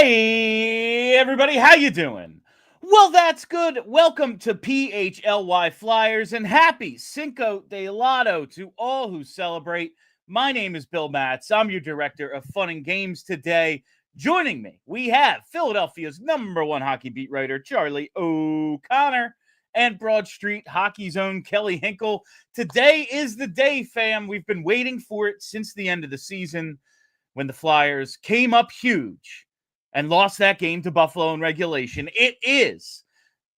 Hey, everybody, how you doing? Well, that's good. Welcome to PHLY Flyers and happy Cinco de Lotto to all who celebrate. My name is Bill Matz. I'm your director of fun and games today. Joining me, we have Philadelphia's #1 hockey beat writer, Charlie O'Connor, and Broad Street Hockey's own Kelly Hinkle. Today is the day, fam. We've been waiting for it since the end of the season when the Flyers came up huge and lost that game to Buffalo in regulation. It is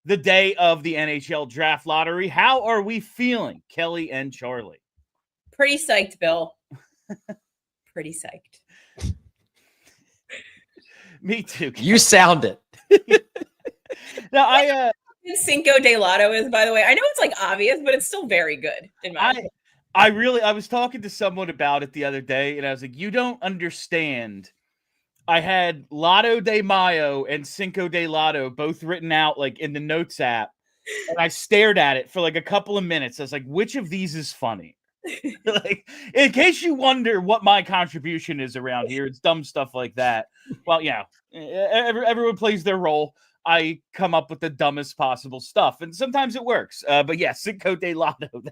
the day of the NHL draft lottery. How are we feeling, Kelly and Charlie? Pretty psyched, Bill. Pretty psyched. Me too. Kelly. You sound it. Now, Cinco de Lotto is, by the way. I know it's like obvious, but it's still very good in my opinion. I was talking to someone about it the other day, and I was like, you don't understand. I had Lotto de Mayo and Cinco de Lotto both written out like in the notes app, and I stared at it for like a couple of minutes. I was like, which of these is funny? Like, in case you wonder what my contribution is around here, it's dumb stuff like that. Well, yeah, everyone plays their role. I come up with the dumbest possible stuff, and sometimes it works. But yeah, Cinco de Lotto,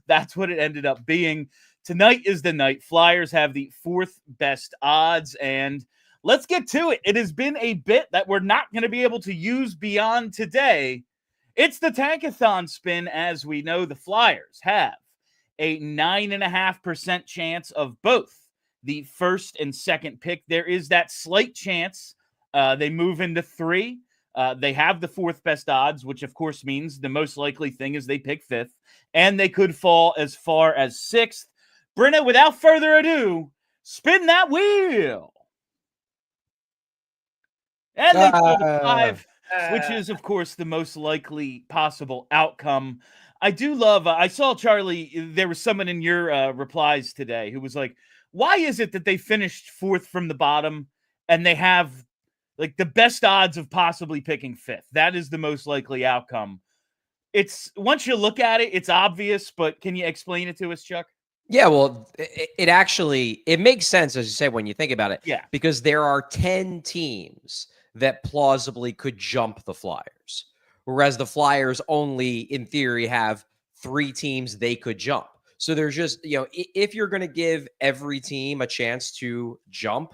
that's what it ended up being. Tonight is the night. Flyers have the 4th best odds, and let's get to it. It has been a bit that we're not going to be able to use beyond today. It's the Tankathon spin. As we know, the Flyers have a 9.5% chance of both the first and second pick. There is that slight chance they move into 3. They have the 4th best odds, which of course means the most likely thing is they pick 5th, and they could fall as far as 6th. Brenna, without further ado, spin that wheel. And they pulled a 5, which is, of course, the most likely possible outcome. I do love, I saw, Charlie, there was someone in your replies today who was like, why is it that they finished 4th from the bottom and they have like the best odds of possibly picking 5th? That is the most likely outcome. It's, once you look at it, it's obvious, but can you explain it to us, Chuck? Yeah, well, it actually, it makes sense, as you say, when you think about it. Yeah. Because there are 10 teams that plausibly could jump the Flyers, whereas the Flyers only, in theory, have 3 teams they could jump. So there's just, if you're going to give every team a chance to jump,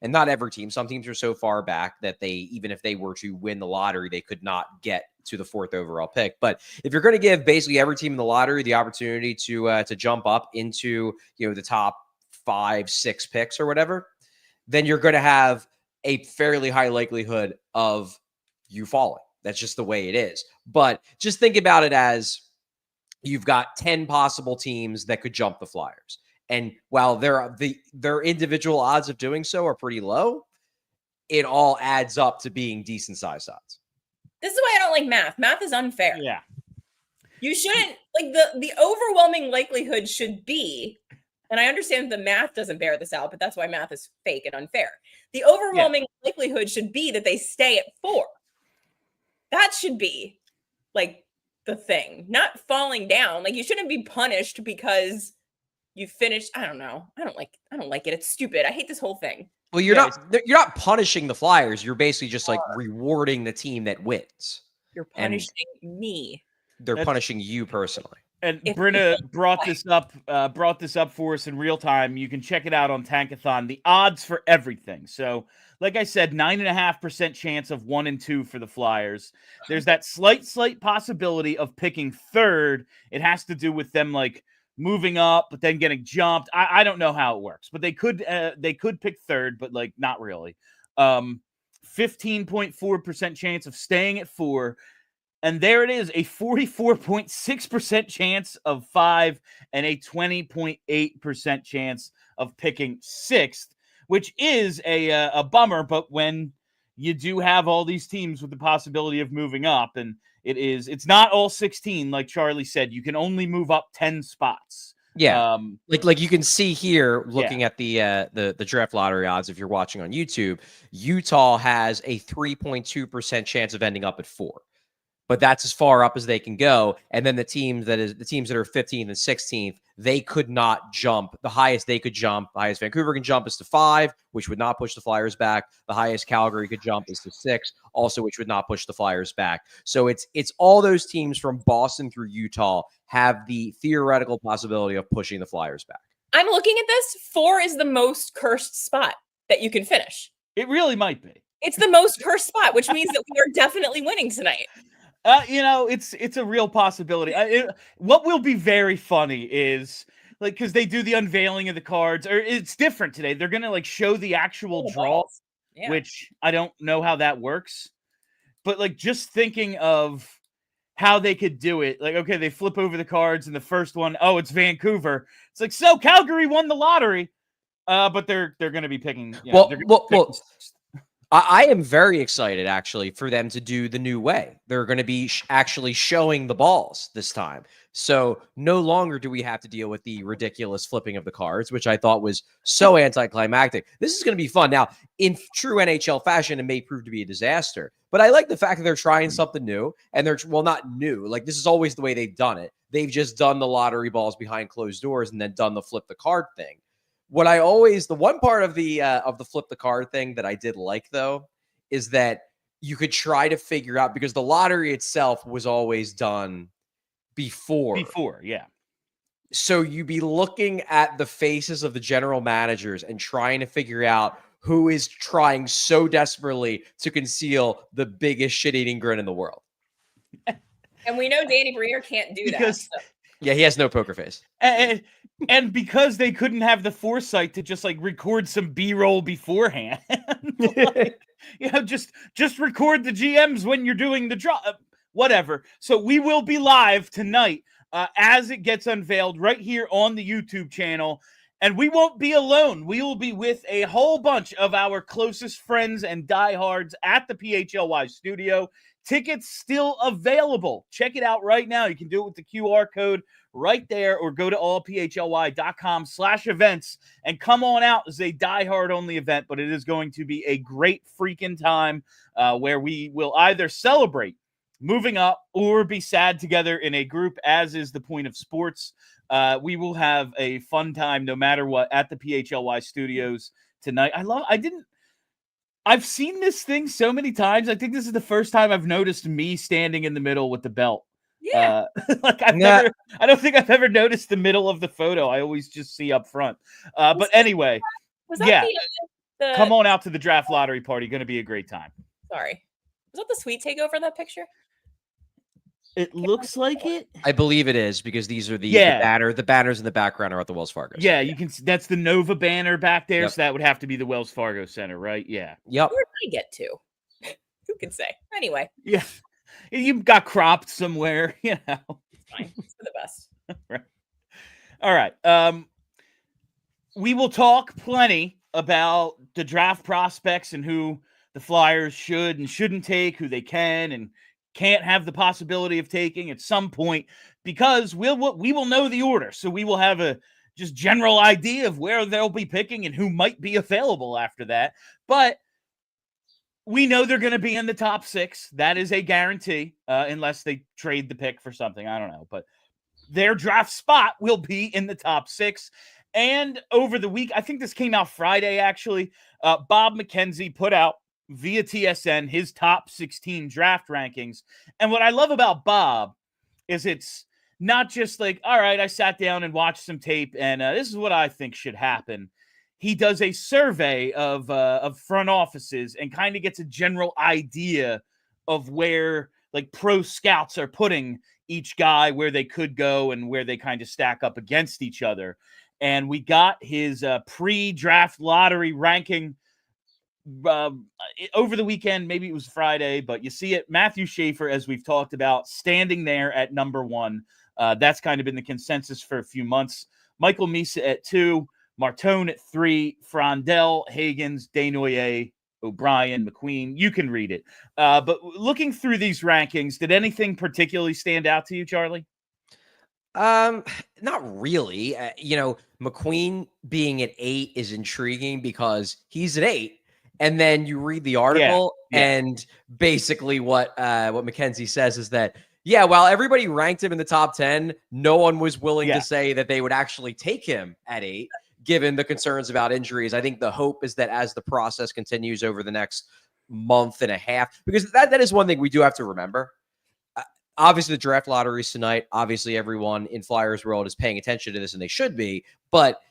and not every team, some teams are so far back that they, even if they were to win the lottery, they could not get to the 4th overall pick. But if you're going to give basically every team in the lottery the opportunity to jump up into, the top 5, 6 picks or whatever, then you're going to have a fairly high likelihood of you falling. That's just the way it is. But just think about it as you've got 10 possible teams that could jump the Flyers. And while their individual odds of doing so are pretty low, it all adds up to being decent sized odds. This is why I don't like math. Math is unfair. Yeah. You shouldn't, like, the overwhelming likelihood should be, and I understand the math doesn't bear this out, but that's why math is fake and unfair. The overwhelming likelihood should be that they stay at 4. That should be like the thing, not falling down. Like, you shouldn't be punished because you finished. I don't know. I don't like it. It's stupid. I hate this whole thing. Well, you're not punishing the Flyers. You're basically just like rewarding the team that wins. You're punishing me. They're punishing you personally. And Brenna brought this up for us in real time. You can check it out on Tankathon. The odds for everything. So, like I said, 9.5% chance of 1 and 2 for the Flyers. There's that slight possibility of picking 3rd. It has to do with them like moving up, but then getting jumped. I don't know how it works, but they could pick 3rd, but like not really. 15.4% chance of staying at 4. And there it is, a 44.6% chance of 5 and a 20.8% chance of picking 6th, which is a bummer. But when you do have all these teams with the possibility of moving up, and it's not all 16, like Charlie said, you can only move up 10 spots. Yeah. Like you can see here, looking at the draft lottery odds, if you're watching on YouTube, Utah has a 3.2% chance of ending up at 4. but that's as far up as they can go. And then the teams that are 15th and 16th, they could not jump. The highest they could jump, the highest Vancouver can jump is to 5, which would not push the Flyers back. The highest Calgary could jump is to 6, also which would not push the Flyers back. So it's all those teams from Boston through Utah have the theoretical possibility of pushing the Flyers back. I'm looking at this. 4 is the most cursed spot that you can finish. It really might be. It's the most cursed spot, which means that we are definitely winning tonight. It's a real possibility. What will be very funny is like, because they do the unveiling of the cards, or it's different today. They're gonna like show the actual draw, which I don't know how that works. But like, just thinking of how they could do it, like, okay, they flip over the cards, and the first one, oh, it's Vancouver. It's like, so Calgary won the lottery, but they're gonna be picking. I am very excited, actually, for them to do the new way. They're going to be actually showing the balls this time. So no longer do we have to deal with the ridiculous flipping of the cards, which I thought was so anticlimactic. This is going to be fun. Now, in true NHL fashion, it may prove to be a disaster. But I like the fact that they're trying something new. And they're, well, not new. Like, this is always the way they've done it. They've just done the lottery balls behind closed doors and then done the flip the card thing. The one part of the flip the card thing that I did like, though, is that you could try to figure out, because the lottery itself was always done before, yeah. So you'd be looking at the faces of the general managers and trying to figure out who is trying so desperately to conceal the biggest shit-eating grin in the world. And we know Danny Briere can't do that. So. Yeah, he has no poker face. And because they couldn't have the foresight to just like record some B-roll beforehand, like, just record the GMs when you're doing the draw, whatever. So we will be live tonight as it gets unveiled right here on the YouTube channel. And we won't be alone. We will be with a whole bunch of our closest friends and diehards at the PHLY studio. Tickets still available. Check it out right now. You can do it with the QR code right there, or go to allphly.com/events and come on out as a diehard only event. But it is going to be a great freaking time where we will either celebrate moving up or be sad together in a group, as is the point of sports. We will have a fun time no matter what at the PHLY studios tonight. I've seen this thing so many times. I think this is the first time I've noticed me standing in the middle with the belt. Yeah. I don't think I've ever noticed the middle of the photo. I always just see up front. But anyway, come on out to the draft lottery party. Going to be a great time. Sorry. Was that the sweet takeover, that picture? It looks like it. I believe it is, because these are the banners in the background are at the Wells Fargo Center. Yeah, you can. That's the Nova banner back there, so that would have to be the Wells Fargo Center, right? Yeah. Yep. Where did I get to? Who can say? Anyway. Yeah. You got cropped somewhere, It's fine. It's for the best. Right. All right. We will talk plenty about the draft prospects and who the Flyers should and shouldn't take, who they can and can't have the possibility of taking at some point, because we will know the order. So we will have a just general idea of where they'll be picking and who might be available after that. But we know they're going to be in the top 6. That is a guarantee, unless they trade the pick for something. I don't know. But their draft spot will be in the top 6. And over the week, I think this came out Friday, actually, Bob McKenzie put out via TSN his top 16 draft rankings. And what I love about Bob is it's not just like, all right, I sat down and watched some tape and this is what I think should happen. He does a survey of front offices and kind of gets a general idea of where like pro scouts are putting each guy, where they could go and where they kind of stack up against each other. And we got his pre-draft lottery ranking over the weekend. Maybe it was Friday, but you see it. Matthew Schaefer, as we've talked about, standing there at number 1. That's kind of been the consensus for a few months. Michael Misa at 2, Martone at 3, Frondell, Hagens, Desnoyers, O'Brien, McQueen. You can read it. But looking through these rankings, did anything particularly stand out to you, Charlie? Not really. McQueen being at 8 is intriguing because he's at 8. And then you read the article, Yeah. and basically what McKenzie says is that, yeah, while everybody ranked him in the top 10, no one was willing to say that they would actually take him at 8, given the concerns about injuries. I think the hope is that as the process continues over the next month and a half, because that is one thing we do have to remember. Obviously, the draft lottery is tonight. Obviously, everyone in Flyers world is paying attention to this, and they should be. But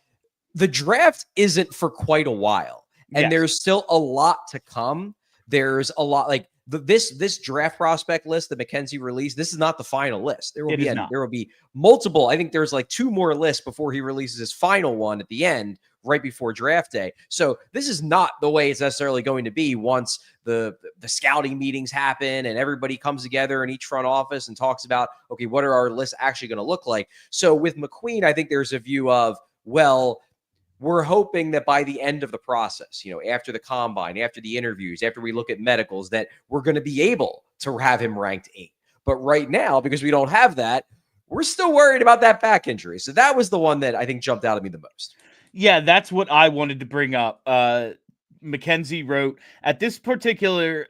the draft isn't for quite a while. And there's still a lot to come. There's a lot, like this draft prospect list that McKenzie released. This is not the final list. There will be multiple. I think there's like 2 more lists before he releases his final one at the end, right before draft day. So this is not the way it's necessarily going to be once the scouting meetings happen and everybody comes together in each front office and talks about, okay, what are our lists actually going to look like? So with McQueen, I think there's a view of, well, we're hoping that by the end of the process, after the combine, after the interviews, after we look at medicals, that we're going to be able to have him ranked 8. But right now, because we don't have that, we're still worried about that back injury. So that was the one that I think jumped out at me the most. Yeah, that's what I wanted to bring up. McKenzie wrote, at this particular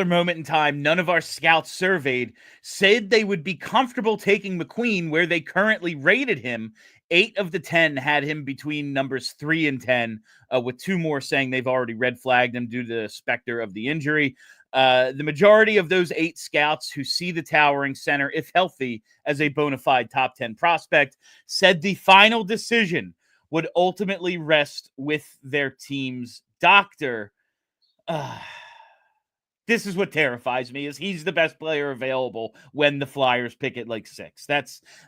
moment in time, none of our scouts surveyed said they would be comfortable taking McQueen where they currently rated him. 8 of the 10 had him between numbers 3 and 10, with 2 more saying they've already red flagged him due to the specter of the injury. The majority of those 8 scouts who see the towering center, if healthy, as a bona fide top 10 prospect, said the final decision would ultimately rest with their team's doctor. This is what terrifies me, is he's the best player available when the Flyers pick at like 6.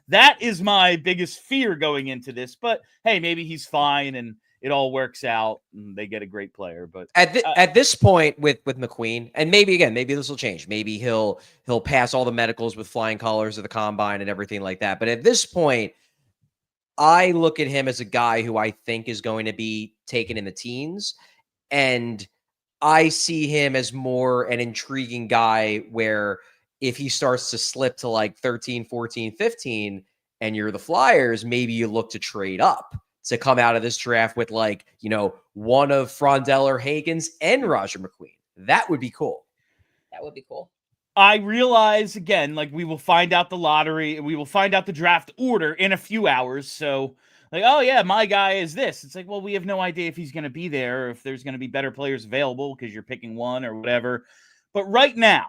That is my biggest fear going into this. But hey, maybe he's fine and it all works out and they get a great player. But at this point with McQueen, and maybe this will change. Maybe he'll pass all the medicals with flying colors of the combine and everything like that. But at this point, I look at him as a guy who I think is going to be taken in the teens, and I see him as more an intriguing guy where if he starts to slip to like 13, 14, 15, and you're the Flyers, maybe you look to trade up to come out of this draft with like, one of Frondell or Hagens and Roger McQueen. That would be cool. That would be cool. I realize, again, like we will find out the lottery, we will find out the draft order in a few hours. So like, oh yeah, my guy is this. It's like, well, we have no idea if he's going to be there or if there's going to be better players available because you're picking one or whatever. But right now,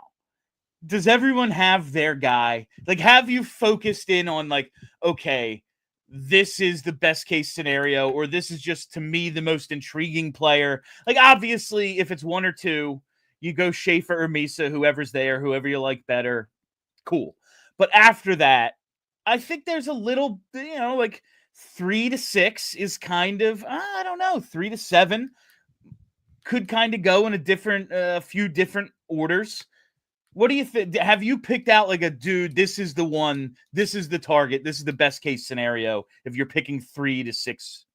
does everyone have their guy? Like, have you focused in on like, okay, this is the best case scenario, or this is just, to me, the most intriguing player? Like, obviously, if it's 1 or 2, you go Schaefer or Misa, whoever's there, whoever you like better. Cool. But after that, I think there's a little, like 3 to 6 is kind of, I don't know, 3 to 7 could kind of go in a few different orders. What do you think? Have you picked out like a dude, this is the one, this is the target, this is the best case scenario if you're picking 3 to 6?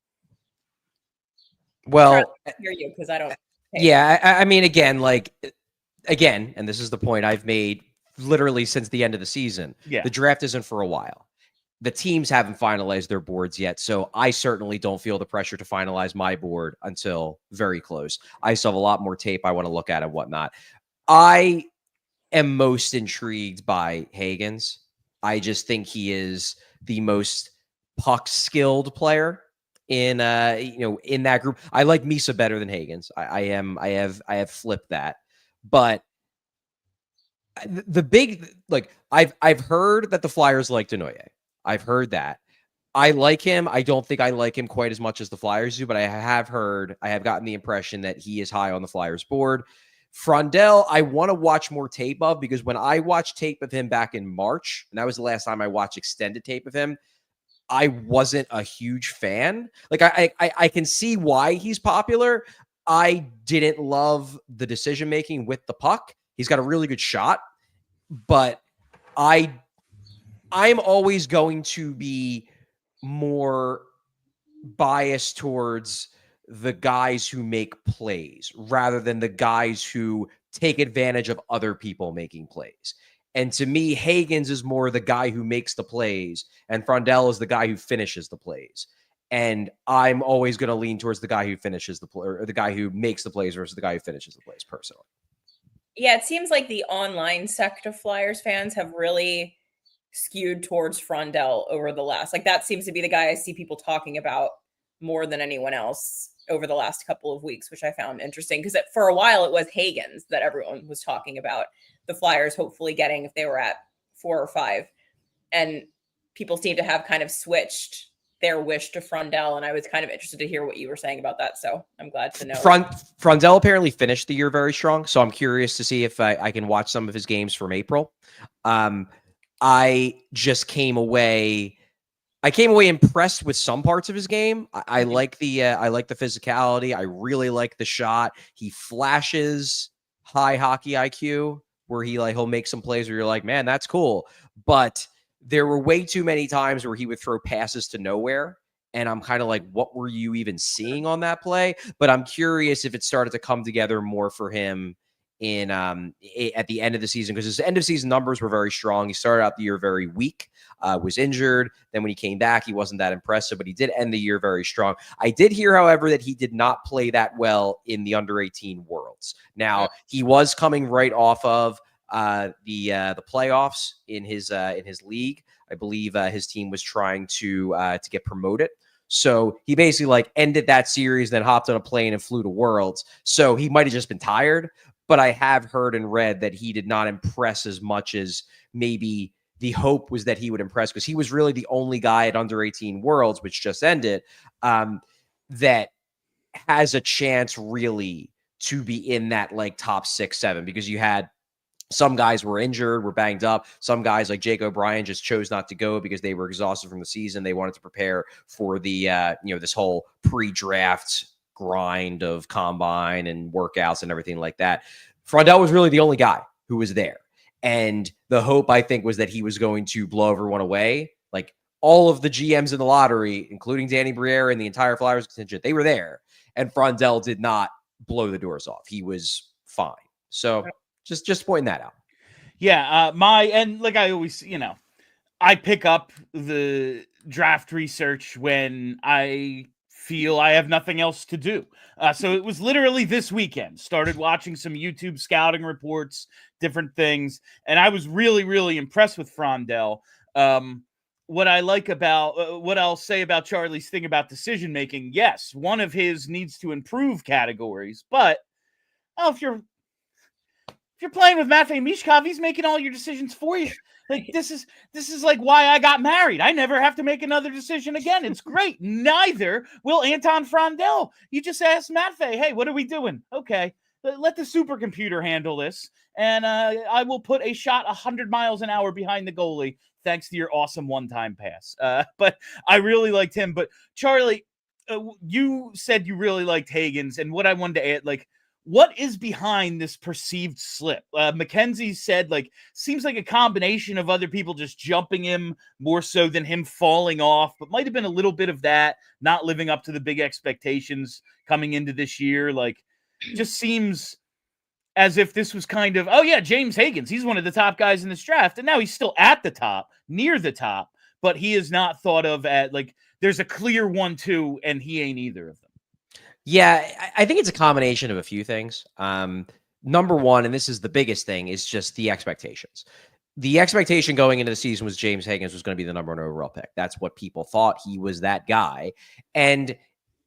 Well, I hear you because I don't. Yeah, I mean, again, and this is the point I've made literally since the end of the season. Yeah. The draft isn't for a while. The teams haven't finalized their boards yet, so I certainly don't feel the pressure to finalize my board until very close. I still have a lot more tape I want to look at and whatnot. I am most intrigued by Hagens. I just think he is the most puck-skilled player in in that group. I like Misa better than Hagens. I have flipped that. But the big, like, I've heard that the Flyers like Desnoyers. I've heard that. I like him. I don't think I like him quite as much as the Flyers do, but I have gotten the impression that he is high on the Flyers board. Frondell, I want to watch more tape of, because when I watched tape of him back in March, and that was the last time I watched extended tape of him, I wasn't a huge fan. Like, I can see why he's popular. I didn't love the decision-making with the puck. He's got a really good shot, but I'm always going to be more biased towards the guys who make plays rather than the guys who take advantage of other people making plays. And to me, Hagens is more the guy who makes the plays, and Frondell is the guy who finishes the plays. And I'm always going to lean towards the guy who finishes the play, or the guy who makes the plays versus the guy who finishes the plays personally. Yeah, it seems like the online sect of Flyers fans have really skewed towards Frondell over the last, like that seems to be the guy I see people talking about more than anyone else over the last couple of weeks, which I found interesting because for a while it was Hagens that everyone was talking about the Flyers hopefully getting if they were at 4 or 5. And people seem to have kind of switched their wish to Frondell. And I was kind of interested to hear what you were saying about that. So I'm glad to know. Frondell apparently finished the year very strong. So I'm curious to see if I can watch some of his games from April. I just came away impressed with some parts of his game. I like the physicality. I really like the shot. He flashes high hockey IQ where he'll make some plays where you're like, man, that's cool. But there were way too many times where he would throw passes to nowhere. And I'm kind of like, what were you even seeing on that play? But I'm curious if it started to come together more for him in at the end of the season, because his end of season numbers were very strong. He started out the year very weak, was injured. Then when he came back, he wasn't that impressive, but he did end the year very strong. I did hear, however, that he did not play that well in the under 18 Worlds. Now he was coming right off of the playoffs in his league. I believe his team was trying to get promoted. So he basically ended that series, then hopped on a plane and flew to Worlds. So he might have just been tired. But I have heard and read that he did not impress as much as maybe the hope was that he would impress, because he was really the only guy at under 18 Worlds, which just ended, that has a chance really to be in that top 6, 7, because you had some guys were injured, were banged up. Some guys like Jake O'Brien just chose not to go because they were exhausted from the season. They wanted to prepare for the, this whole pre-draft grind of combine and workouts and everything like that. Frondell was really the only guy who was there. And the hope, I think, was that he was going to blow everyone away. All of the GMs in the lottery, including Danny Briere and the entire Flyers contingent, they were there. And Frondell did not blow the doors off. He was fine. So just pointing that out. Yeah. I always, I pick up the draft research when I feel I have nothing else to do. So it was literally this weekend. Started watching some YouTube scouting reports, different things, and I was really, really impressed with Frondell. What I like about what I'll say about Charlie's thing about decision making, yes, one of his needs to improve categories, but if you're playing with Matvei Michkov, he's making all your decisions for you. This is why I got married. I never have to make another decision again. It's great. Neither will Anton Frondell. You just ask Matvei, hey, what are we doing? Okay, let the supercomputer handle this, and I will put a shot 100 miles an hour behind the goalie thanks to your awesome one-time pass. But I really liked him. But Charlie, you said you really liked Hagens, and what I wanted to add, what is behind this perceived slip? McKenzie said, seems like a combination of other people just jumping him more so than him falling off, but might have been a little bit of that, not living up to the big expectations coming into this year. Just seems as if this was kind of, James Hagens, he's one of the top guys in this draft, and now he's still at the top, near the top, but he is not thought of at, there's a clear 1-2, and he ain't either of them. Yeah, I think it's a combination of a few things. Number one, and this is the biggest thing, is just the expectations. The expectation going into the season was James Hagens was going to be the number 1 overall pick. That's what people thought. He was that guy. And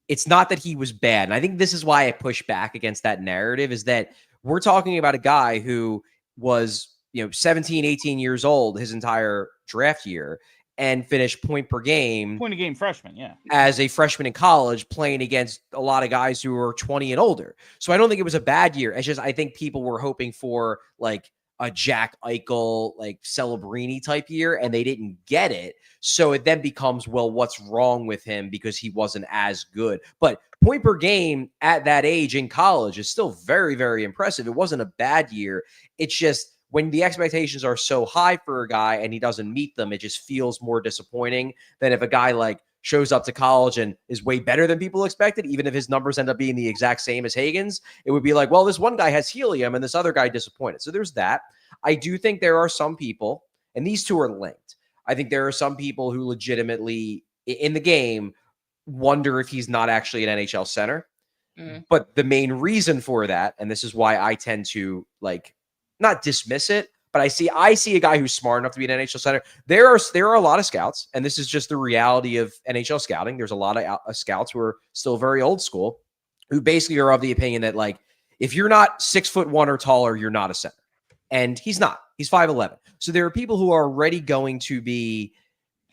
it's not that he was bad. And I think this is why I push back against that narrative, is that we're talking about a guy who was, 17, 18 years old his entire draft year, and finished point a game freshman, yeah, as a freshman in college, playing against a lot of guys who were 20 and older. So I don't think it was a bad year. It's just, I think people were hoping for a Jack Eichel, Celebrini type year, and they didn't get it. So it then becomes, well, what's wrong with him because he wasn't as good? But point per game at that age in college is still very, very impressive. It wasn't a bad year. It's just, when the expectations are so high for a guy and he doesn't meet them, it just feels more disappointing than if a guy shows up to college and is way better than people expected. Even if his numbers end up being the exact same as Hagens, it would be well, this one guy has helium and this other guy disappointed. So there's that. I do think there are some people, and these two are linked. I think there are some people who legitimately in the game wonder if he's not actually an NHL center. Mm. But the main reason for that, and this is why I tend to like not dismiss it, but I see a guy who's smart enough to be an NHL center. There are a lot of scouts, and this is just the reality of NHL scouting. There's a lot of scouts who are still very old school, who basically are of the opinion that like if you're not 6'1" or taller, you're not a center. And he's not. He's 5'11". So there are people who are already going to be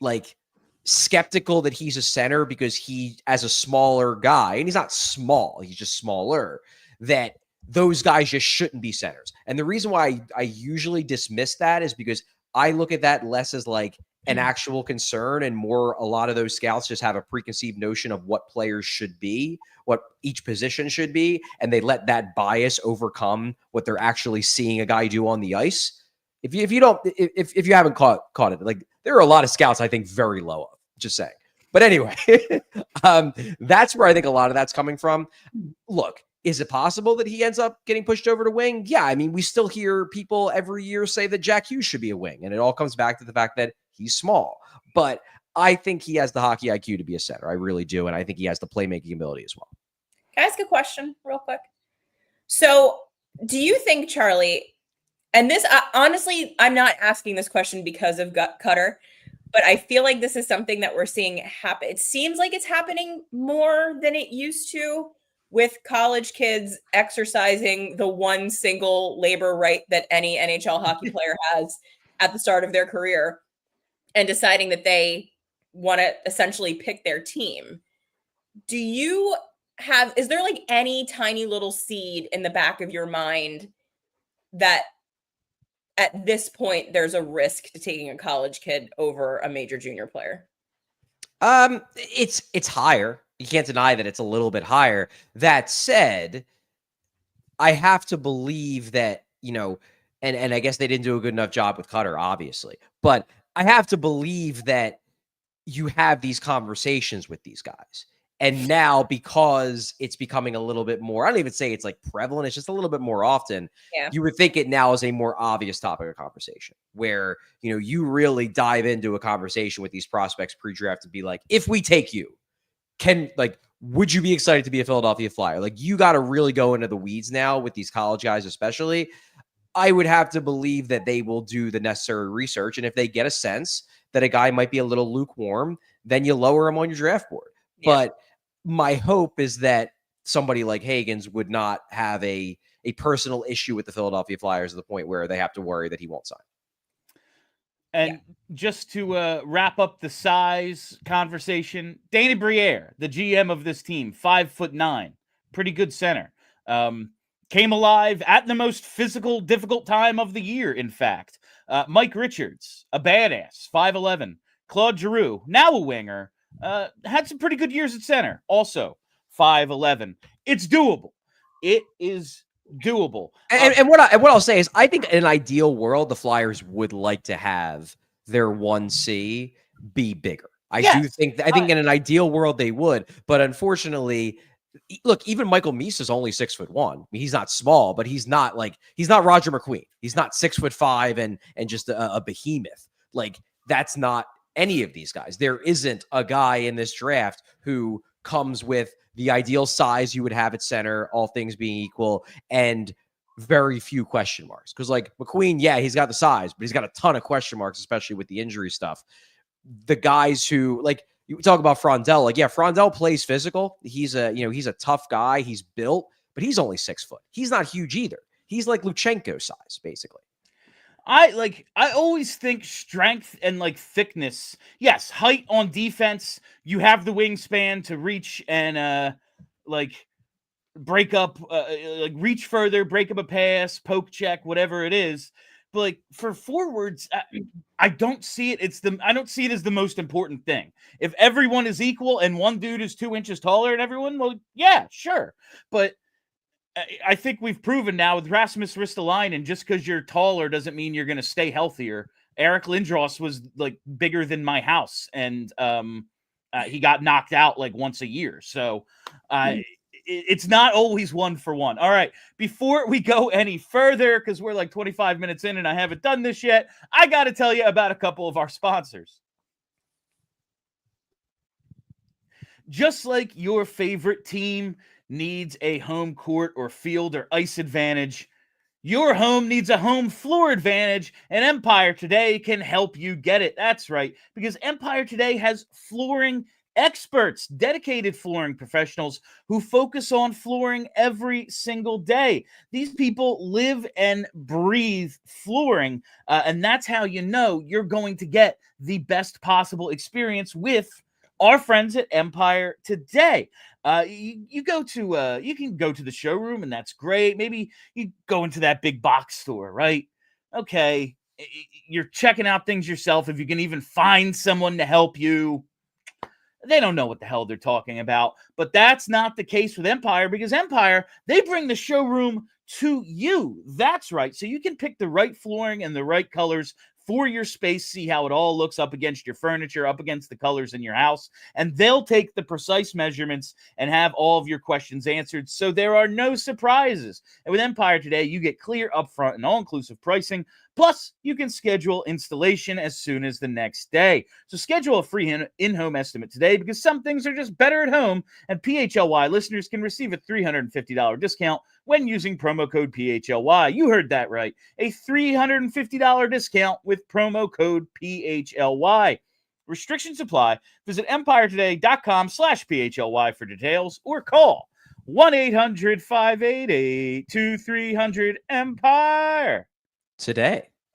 like skeptical that he's a center because he, as a smaller guy, and he's not small, he's just smaller, that those guys just shouldn't be centers. And the reason why I usually dismiss that is because I look at that less as like an actual concern and more a lot of those scouts just have a preconceived notion of what players should be, what each position should be, and they let that bias overcome what they're actually seeing a guy do on the ice. If you haven't caught it, like there are a lot of scouts I think very low of, just saying. But anyway, that's where I think a lot of that's coming from. Look, is it possible that he ends up getting pushed over to wing? Yeah, I mean, we still hear people every year say that Jack Hughes should be a wing, and it all comes back to the fact that he's small. But I think he has the hockey IQ to be a center. I really do, and I think he has the playmaking ability as well. Can I ask a question real quick? So do you think, Charlie, and this, honestly, I'm not asking this question because of Cutter, but I feel like this is something that we're seeing happen. It seems like it's happening more than it used to with college kids exercising the one single labor right that any NHL hockey player has at the start of their career and deciding that they want to essentially pick their team. Is there like any tiny little seed in the back of your mind that at this point there's a risk to taking a college kid over a major junior player? It's higher. You can't deny that it's a little bit higher. That said, I have to believe that, and I guess they didn't do a good enough job with Cutter, obviously, but I have to believe that you have these conversations with these guys. And now, because it's becoming a little bit more, I don't even say it's like prevalent, it's just a little bit more often. Yeah. You would think it now is a more obvious topic of conversation where, you really dive into a conversation with these prospects pre-draft to be like, if we take you, would you be excited to be a Philadelphia Flyer? Like, you got to really go into the weeds now with these college guys, especially. I would have to believe that they will do the necessary research. And if they get a sense that a guy might be a little lukewarm, then you lower him on your draft board. Yeah. But my hope is that somebody like Hagens would not have a personal issue with the Philadelphia Flyers to the point where they have to worry that he won't sign. And just to wrap up the size conversation, Danny Briere, the GM of this team, 5'9", pretty good center. Came alive at the most physical, difficult time of the year, in fact. Mike Richards, a badass, 5'11". Claude Giroux, now a winger, had some pretty good years at center, also 5'11". It's doable. It is doable. And what I'll say is, I think in an ideal world, the Flyers would like to have their 1C be bigger. I think in an ideal world they would, but unfortunately, look, even Michael Meese is only 6'1". I mean, he's not small, but he's not Roger McQueen. He's not 6'5" and just a behemoth. Like, that's not any of these guys. There isn't a guy in this draft who comes with the ideal size you would have at center, all things being equal, and very few question marks. Because like McQueen, he's got the size, but he's got a ton of question marks, especially with the injury stuff. The guys who, like, you talk about Frondell, Frondell plays physical. He's a tough guy. He's built, but he's only 6 foot. He's not huge either. He's like Luchenko size, basically. I always think strength and like thickness. Yes, height on defense. You have the wingspan to reach and break up, reach further, break up a pass, poke check, whatever it is. But like for forwards, I don't see it. I don't see it as the most important thing. If everyone is equal and one dude is 2 inches taller than everyone, well, yeah, sure. But I think we've proven now with Rasmus Ristolainen, just because you're taller doesn't mean you're going to stay healthier. Eric Lindros was like bigger than my house, and he got knocked out like once a year. So it's not always 1 for 1. All right. Before we go any further, because we're like 25 minutes in and I haven't done this yet, I got to tell you about a couple of our sponsors. Just like your favorite team needs a home court or field or ice advantage, your home needs a home floor advantage, and Empire Today can help you get it. That's right, because Empire Today has flooring experts, dedicated flooring professionals who focus on flooring every single day. These people live and breathe flooring, and that's how you know you're going to get the best possible experience with our friends at Empire Today. You can go to the showroom, and that's great. Maybe you go into that big box store, right? Okay, you're checking out things yourself. If you can even find someone to help you, they don't know what the hell they're talking about. But that's not the case with Empire, because Empire, they bring the showroom to you. That's right. So you can pick the right flooring and the right colors for your space, see how it all looks up against your furniture, up against the colors in your house, and they'll take the precise measurements and have all of your questions answered, so there are no surprises. And with Empire Today, you get clear, upfront, and all-inclusive pricing, plus you can schedule installation as soon as the next day. So schedule a free in-home estimate today, because some things are just better at home, and PHLY listeners can receive a $350 discount when using promo code PHLY. You heard that right. A $350 discount with promo code PHLY. Restrictions apply. Visit empiretoday.com/PHLY for details, or call 1-800-588-2300 Empire.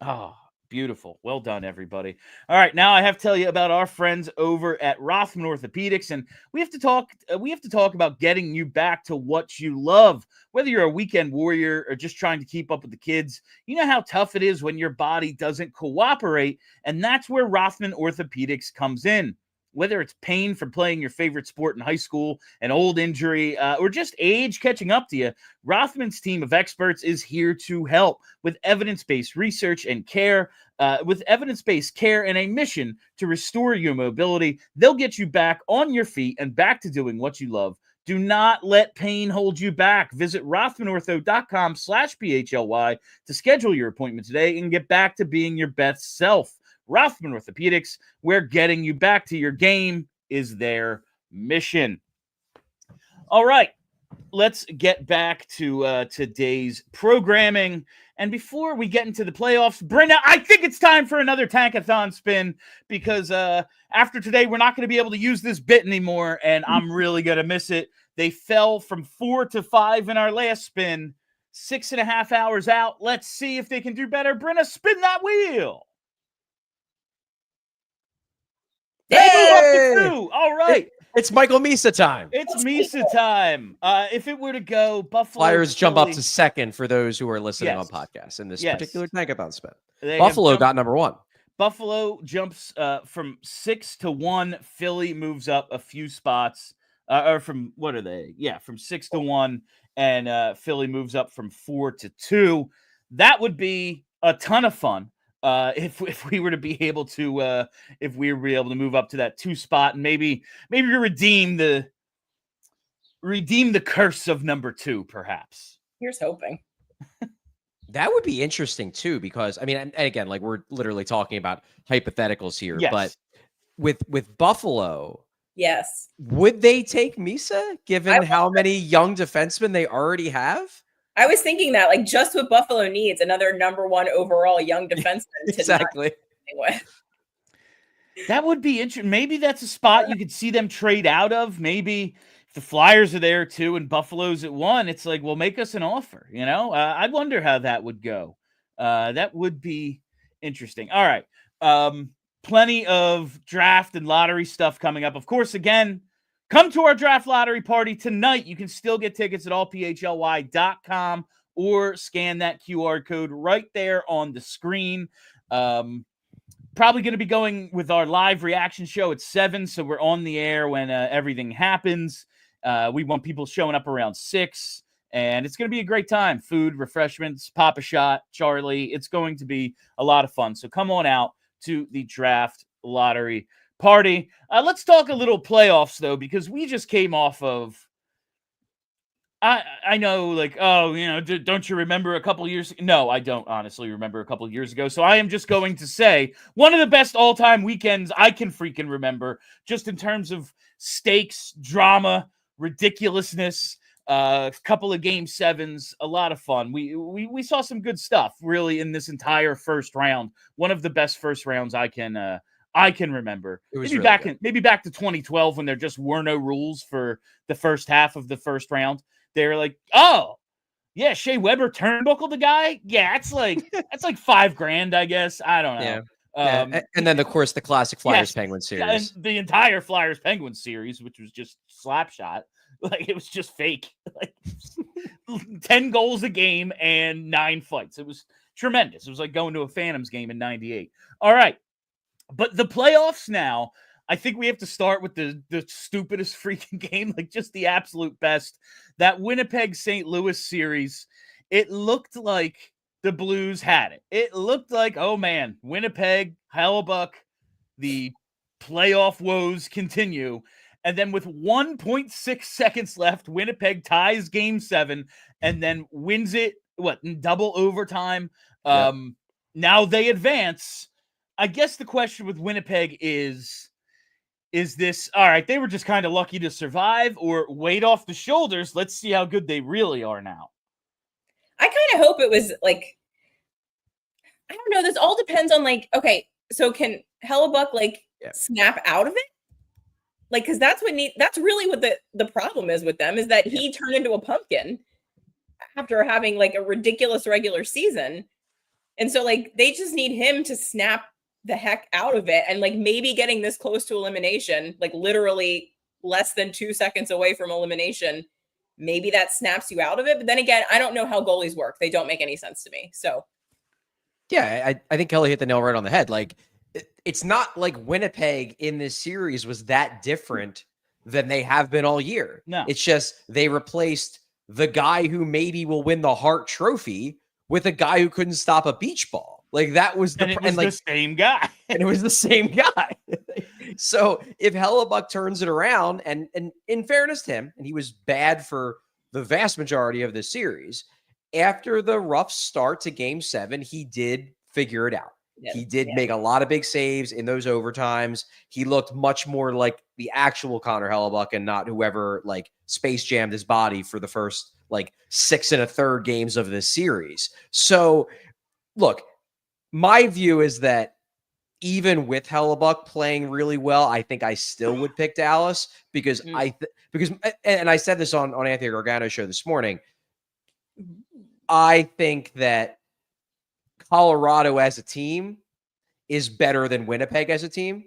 Oh, beautiful. Well done, everybody. All right, now I have to tell you about our friends over at Rothman Orthopedics, and we have to talk about getting you back to what you love. Whether you're a weekend warrior or just trying to keep up with the kids, you know how tough it is when your body doesn't cooperate, and that's where Rothman Orthopedics comes in. Whether it's pain from playing your favorite sport in high school, an old injury, or just age catching up to you, Rothman's team of experts is here to help with evidence-based research and care. With evidence-based care and a mission to restore your mobility, they'll get you back on your feet and back to doing what you love. Do not let pain hold you back. Visit rothmanortho.com/PHLY to schedule your appointment today and get back to being your best self. Rothman Orthopedics, where getting you back to your game is their mission. All right, let's get back to today's programming. And before we get into the playoffs, Brenda, I think it's time for another Tankathon spin, because after today, we're not going to be able to use this bit anymore, and I'm really going to miss it. They fell from 4 to 5 in our last spin, 6.5 hours out. Let's see if they can do better. Brenda, spin that wheel. Hey! All right. It's Michael Misa time. It's Misa time. If it were to go, Buffalo Flyers jump up to second for those who are listening on podcasts in this particular Tankathon spin. Buffalo got number 1. Buffalo jumps from 6 to 1. Philly moves up a few spots. Or from, what are they? Yeah, from 6 to 1. And Philly moves up from 4 to 2. That would be a ton of fun. If we were to be able to move up to that 2 spot and maybe redeem the curse of number 2, perhaps. Here's hoping. That would be interesting too, because I mean, and again, like, we're literally talking about hypotheticals here, but with Buffalo, yes, would they take Misa given how many young defensemen they already have? I was thinking that, like, just what Buffalo needs, another number 1 overall young defenseman. Exactly. That would be interesting. Maybe that's a spot you could see them trade out of. Maybe if the Flyers are there too and Buffalo's at 1, it's like, well, make us an offer. You know, I wonder how that would go. That would be interesting. All right. Plenty of draft and lottery stuff coming up. Of course, again, come to our draft lottery party tonight. You can still get tickets at allphly.com or scan that QR code right there on the screen. Probably going to be going with our live reaction show at 7, so we're on the air when everything happens. We want people showing up around 6, and it's going to be a great time. Food, refreshments, pop a shot, Charlie. It's going to be a lot of fun. So come on out to the draft lottery party. Let's talk a little playoffs, though, because we just came off of, I know, like, oh, you know, don't you remember a couple years? No, I don't honestly remember a couple of years ago. So I am just going to say one of the best all-time weekends I can freaking remember, just in terms of stakes, drama, ridiculousness. A couple of game sevens, a lot of fun. We saw some good stuff really in this entire first round. One of the best first rounds I can remember. It was maybe really back good. maybe back to 2012 when there just were no rules for the first half of the first round. They were like, oh yeah, Shea Weber turnbuckle the guy. Yeah, that's like $5,000, I guess. I don't know. Yeah. And then of course the classic Flyers Penguins series. And the entire Flyers Penguins series, which was just slapshot. Like, it was just fake. Like 10 goals a game and 9 fights. It was tremendous. It was like going to a Phantoms game in 98. All right. But the playoffs now, I think we have to start with the stupidest freaking game, like just the absolute best. That Winnipeg St. Louis series, it looked like the Blues had it. It looked like, oh man, Winnipeg, Hellebuyck, the playoff woes continue. And then with 1.6 seconds left, Winnipeg ties game 7 and then wins it, in double overtime. Yep. Now they advance. I guess the question with Winnipeg is this, all right, they were just kind of lucky to survive, or weight off the shoulders? Let's see how good they really are now. I kind of hope it was like, I don't know. This all depends on okay, so can Hellebuyck snap out of it? Because that's really what the problem is with them, is that he turned into a pumpkin after having a ridiculous regular season. And so they just need him to snap the heck out of it. And maybe getting this close to elimination, literally less than 2 seconds away from elimination, maybe that snaps you out of it. But then again, I don't know how goalies work. They don't make any sense to me. So yeah, I think Kelly hit the nail right on the head. It's not like Winnipeg in this series was that different than they have been all year. No. It's just they replaced the guy who maybe will win the Hart Trophy with a guy who couldn't stop a beach ball. That was the the same guy. And it was the same guy. So if Hellebuyck turns it around, and in fairness to him, and he was bad for the vast majority of the series, after the rough start to game 7, he did figure it out. Yes. He did make a lot of big saves in those overtimes. He looked much more like the actual Connor Hellebuyck and not whoever space jammed his body for the first 6 1/3 games of this series. So look, my view is that even with Hellebuyck playing really well, I think I still would pick Dallas because and I said this on Anthony Gargano's show this morning. I think that Colorado as a team is better than Winnipeg as a team.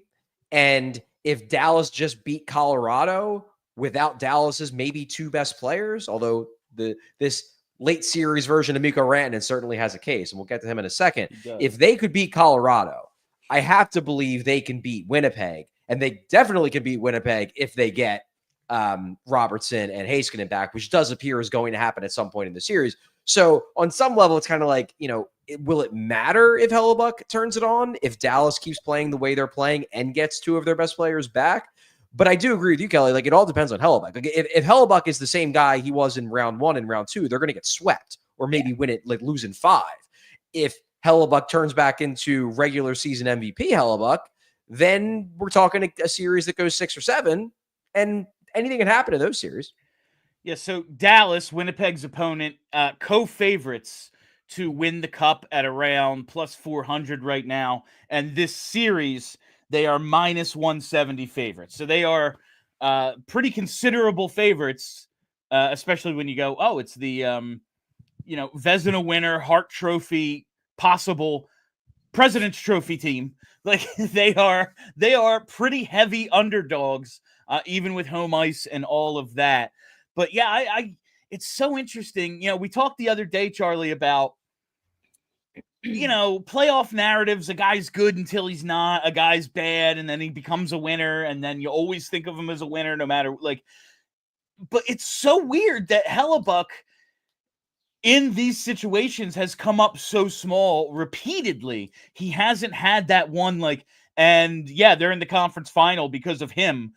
And if Dallas just beat Colorado without Dallas's maybe 2 best players, although this late series version of Mikko Rantanen certainly has a case, and we'll get to him in a second. If they could beat Colorado, I have to believe they can beat Winnipeg, and they definitely can beat Winnipeg if they get Robertson and Heiskanen back, which does appear is going to happen at some point in the series. So on some level, it's kind of will it matter if Hellebuyck turns it on, if Dallas keeps playing the way they're playing and gets 2 of their best players back? But I do agree with you, Kelly. It all depends on Hellebuyck. If Hellebuyck is the same guy he was in round 1 and round 2, they're going to get swept or maybe win it losing 5. If Hellebuyck turns back into regular season MVP Hellebuyck, then we're talking a series that goes 6 or 7, and anything can happen in those series. Yeah, so Dallas, Winnipeg's opponent, co-favorites to win the cup at around plus 400 right now. And this series, they are minus 170 favorites. So they are pretty considerable favorites, especially when you go, oh, it's the, Vezina winner, Hart Trophy, possible President's Trophy team. They are pretty heavy underdogs, even with home ice and all of that. But yeah, it's so interesting. We talked the other day, Charlie, about, playoff narratives. A guy's good until he's not, a guy's bad, and then he becomes a winner. And then you always think of him as a winner, no matter but it's so weird that Hellebuyck in these situations has come up so small repeatedly. He hasn't had that one, and yeah, they're in the conference final because of him.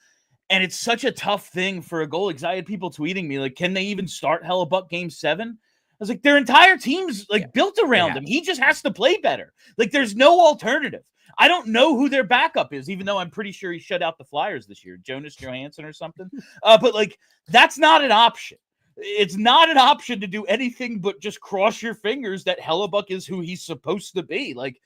And it's such a tough thing for a goalie, because I had people tweeting me, can they even start Hellebuyck game 7? was like, their entire team's like built around him. He just has to play better. Like, there's no alternative. I don't know who their backup is, even though I'm pretty sure he shut out the Flyers this year, Jonas Johansson or something. But like, that's not an option. It's not an option to do anything but just cross your fingers that Hellebuyck is who he's supposed to be. Like,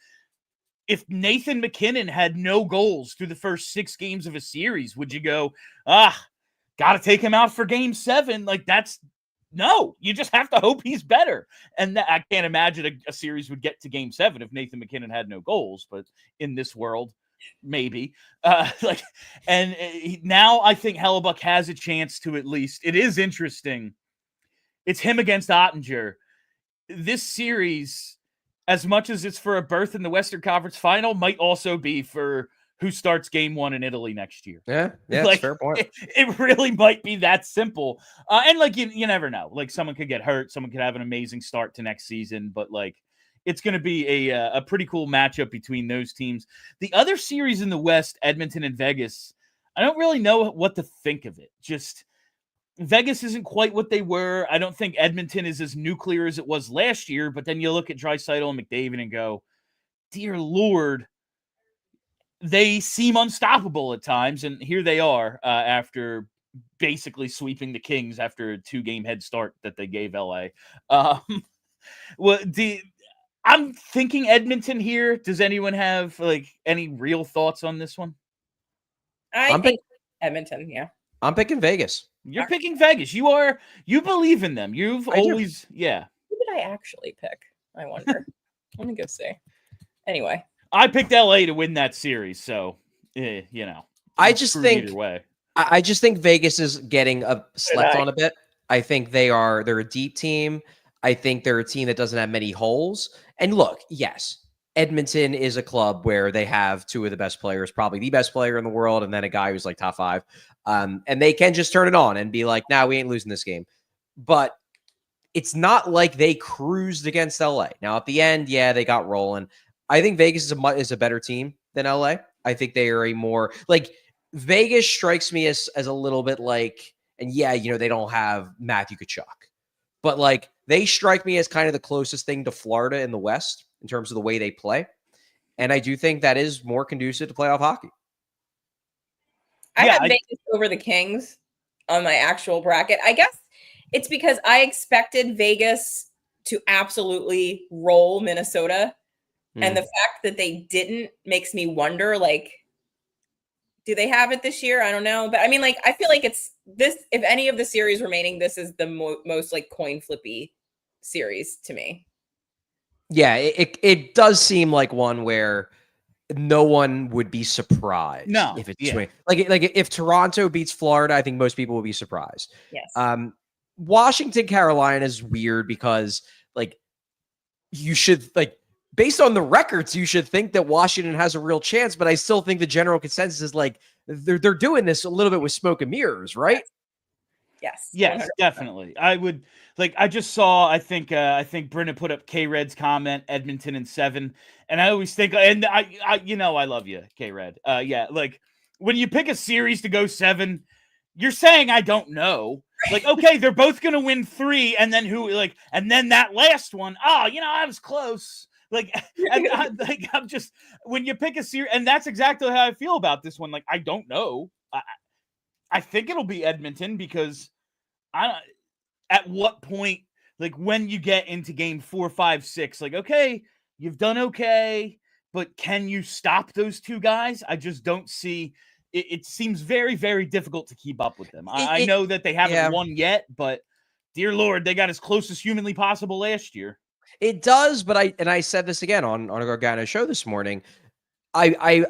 if Nathan MacKinnon had no goals through the first 6 games of a series, would you go, got to take him out for game 7? Like, no, you just have to hope he's better. And I can't imagine a series would get to game 7 if Nathan MacKinnon had no goals, but in this world, maybe. Now I think Hellebuyck has a chance to, at least. It is interesting. It's him against Ottinger. This series, as much as it's for a berth in the Western Conference Final, might also be for who starts game 1 in Italy next year. Yeah, like, fair point. It really might be that simple. And like, you never know. Like, someone could get hurt. Someone could have an amazing start to next season. But like, it's going to be a pretty cool matchup between those teams. The other series in the West, Edmonton and Vegas, I don't really know what to think of it. Just Vegas isn't quite what they were. I don't think Edmonton is as nuclear as it was last year. But then you look at Draisaitl and McDavid and go, dear Lord, they seem unstoppable at times, and here they are after basically sweeping the Kings after a 2-game head start that they gave LA. I'm thinking Edmonton here. Does anyone have like any real thoughts on this one? I think Edmonton. Yeah, I'm picking Vegas. You're picking Vegas. You believe in them. You've always, Who did I actually pick? I wonder. Let me go see. Anyway. I picked LA to win that series, so I just think either way. I just think Vegas is getting slept on a bit. I think they're a deep team. I think they're a team that doesn't have many holes. And look, yes, Edmonton is a club where they have 2 of the best players, probably the best player in the world, and then a guy who's like top 5. And they can just turn it on and be like, "Nah, we ain't losing this game." But it's not like they cruised against LA. Now at the end, they got rolling. I think Vegas is a better team than LA. I think they are a more like Vegas strikes me as a little bit like, and they don't have Matthew Tkachuk, but like they strike me as kind of the closest thing to Florida in the West in terms of the way they play. And I do think that is more conducive to playoff hockey. I have Vegas over the Kings on my actual bracket. I guess it's because I expected Vegas to absolutely roll Minnesota. And the fact that they didn't makes me wonder, like, do they have it this year? I don't know. But I mean, like, I feel like it's this, if any of the series remaining, this is the most like coin flippy series to me. Yeah, it does seem like one where no one would be surprised if it's like if Toronto beats Florida, I think most people would be surprised. Yes. Washington, Carolina is weird because like you should like based on the records, you should think that Washington has a real chance, but I still think the general consensus is like they're doing this a little bit with smoke and mirrors, right? Yes. Yes, 100%. Definitely. I would like. I just saw. I think Brenna put up K-Red's comment, Edmonton in 7, and I always think, and I love you, K-Red. Like when you pick a series to go 7, you're saying I don't know. Like, okay, they're both gonna win 3, and then and then that last one. I was close. Like, I'm just when you pick a series, and that's exactly how I feel about this one. Like, I don't know. I think it'll be Edmonton because at what point, like when you get into game 4, 5, 6, like, okay, you've done okay, but can you stop those 2 guys? I just don't see it. It seems very, very difficult to keep up with them. I know that they haven't won yet, but dear Lord, they got as close as humanly possible last year. It does, but I said this again on Gargano's show this morning. I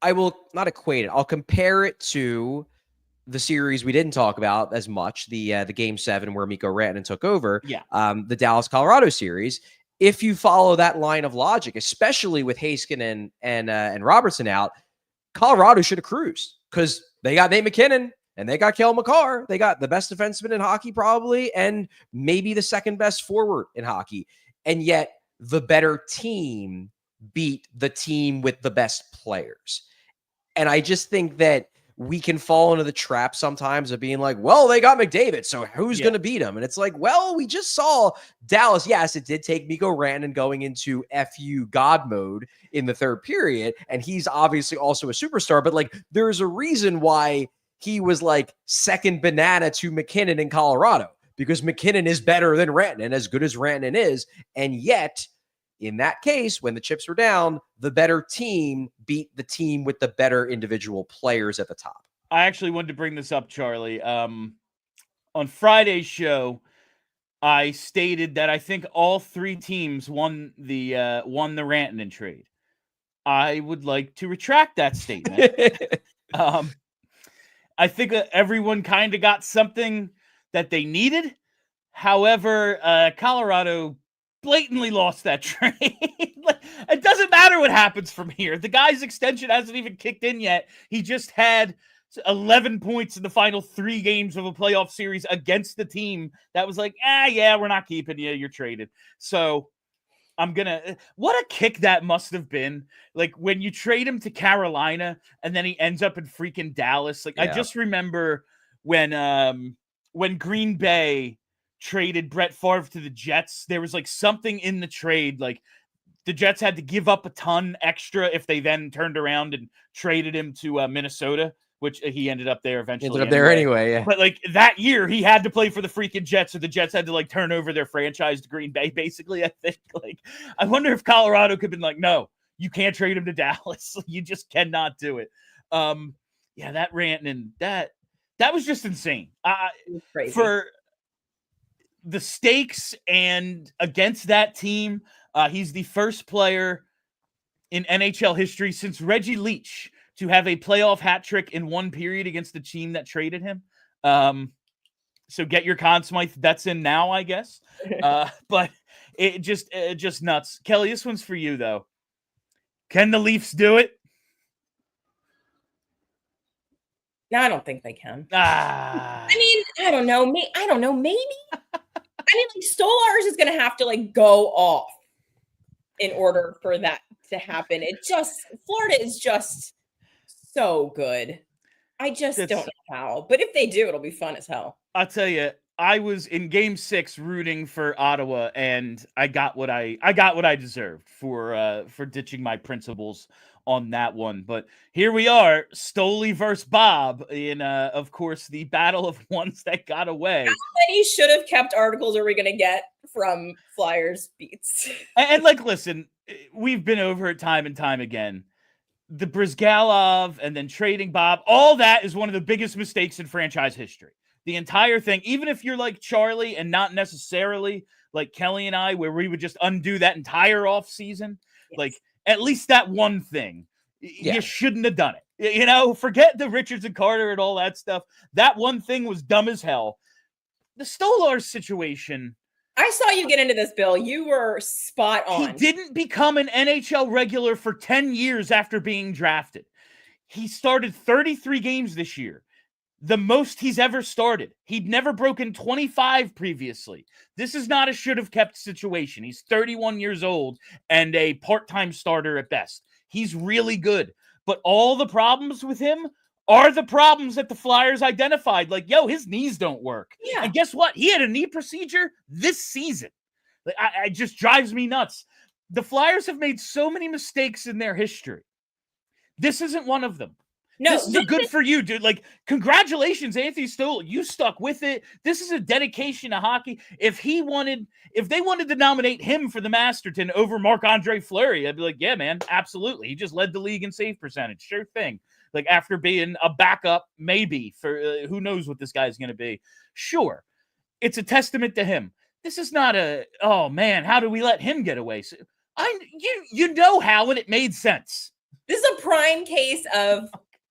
will not equate it. I'll compare it to the series we didn't talk about as much, the game 7 where Mikko Rantanen took over. The Dallas Colorado series. If you follow that line of logic, especially with Haskin and Robertson out, Colorado should have cruised because they got Nate McKinnon. And they got Cale Makar. They got the best defenseman in hockey probably, and maybe the second best forward in hockey. And yet the better team beat the team with the best players. And I just think that we can fall into the trap sometimes of being like, well, they got McDavid, so who's going to beat him? And it's like, well, we just saw Dallas. Yes, it did take Mikko Rantanen going into FU God mode in the third period, and he's obviously also a superstar, but like there's a reason why he was like second banana to McKinnon in Colorado, because McKinnon is better than Rantanen, as good as Rantanen is, and yet in that case, when the chips were down, the better team beat the team with the better individual players at the top. I actually wanted to bring this up, Charlie. On Friday's show, I stated that I think all three teams won the Rantanen trade. I would like to retract that statement. I think everyone kind of got something that they needed. However, Colorado blatantly lost that trade. It doesn't matter what happens from here. The guy's extension hasn't even kicked in yet. He just had 11 points in the final 3 games of a playoff series against the team that was like, yeah, we're not keeping you. You're traded. So what a kick that must have been. Like when you trade him to Carolina and then he ends up in freaking Dallas. Like I just remember when Green Bay traded Brett Favre to the Jets, there was like something in the trade, like the Jets had to give up a ton extra if they then turned around and traded him to Minnesota, which he ended up there eventually. Ended up there anyway, yeah. But like that year, he had to play for the freaking Jets, so the Jets had to like turn over their franchise to Green Bay, basically. I think. Like, I wonder if Colorado could have been like, no, you can't trade him to Dallas. You just cannot do it. That Rantanen, that was just insane. Crazy. For the stakes and against that team, he's the first player in NHL history since Reggie Leach to have a playoff hat trick in one period against the team that traded him. So get your Conn Smythe bets in now, I guess. But it just nuts. Kelly, this one's for you though. Can the Leafs do it? No, I don't think they can. I mean, I don't know. Maybe. I mean, like Stolarz is going to have to like go off in order for that to happen. Florida is just so good. I just don't know how. But if they do, it'll be fun as hell. I'll tell you, I was in Game 6 rooting for Ottawa, and I got what I deserved for ditching my principles on that one. But here we are, Stoli versus Bob in, of course, the battle of ones that got away. How many should have kept articles are we going to get from Flyers beats? And like, listen, we've been over it time and time again. The Brizgalov and then trading Bob, all that is one of the biggest mistakes in franchise history. The entire thing, even if you're like Charlie and not necessarily like Kelly and I, where we would just undo that entire offseason, like at least that one thing, you shouldn't have done it. You know, forget the Richards and Carter and all that stuff. That one thing was dumb as hell. The Stolarz situation. I saw you get into this, Bill. You were spot on. He didn't become an NHL regular for 10 years after being drafted. He started 33 games this year. The most he's ever started. He'd never broken 25 previously. This is not a should-have-kept situation. He's 31 years old and a part-time starter at best. He's really good. But all the problems with him are the problems that the Flyers identified. Like, his knees don't work. Yeah. And guess what? He had a knee procedure this season. It just drives me nuts. The Flyers have made so many mistakes in their history. This isn't one of them. No, this is good for you, dude. Like, congratulations, Anthony Stolarz. You stuck with it. This is a dedication to hockey. If they wanted to nominate him for the Masterton over Marc-Andre Fleury, I'd be like, yeah, man, absolutely. He just led the league in save percentage. Sure thing. Like, after being a backup, maybe, for who knows what this guy's going to be. Sure. It's a testament to him. This is not oh, man, how do we let him get away? So, you know how, and it made sense. This is a prime case of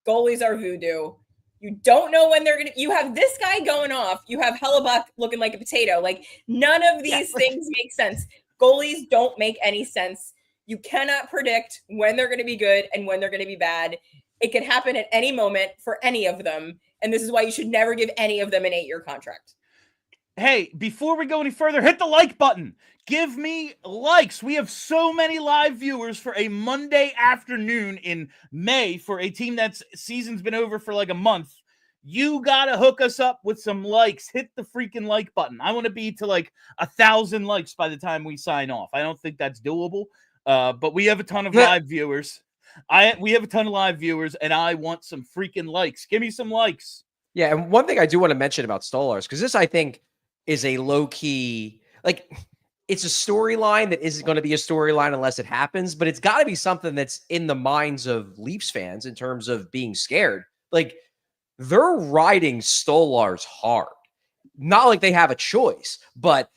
goalies are voodoo. You don't know when they're going to, you have this guy going off. You have Hellebuck looking like a potato. Like, none of these things make sense. Goalies don't make any sense. You cannot predict when they're going to be good and when they're going to be bad. It could happen at any moment for any of them. And this is why you should never give any of them an 8-year contract. Hey, before we go any further, hit the like button. Give me likes. We have so many live viewers for a Monday afternoon in May for a team that's season's been over for like a month. You gotta hook us up with some likes. Hit the freaking like button. I want to be to like 1,000 likes by the time we sign off. I don't think that's doable, but we have a ton of live viewers. We have a ton of live viewers, and I want some freaking likes. Give me some likes. Yeah, and one thing I do want to mention about Stolarz, because this I think is a low key, like, it's a storyline that isn't going to be a storyline unless it happens, but it's got to be something that's in the minds of Leafs fans in terms of being scared. Like, they're riding Stolarz hard. Not like they have a choice, but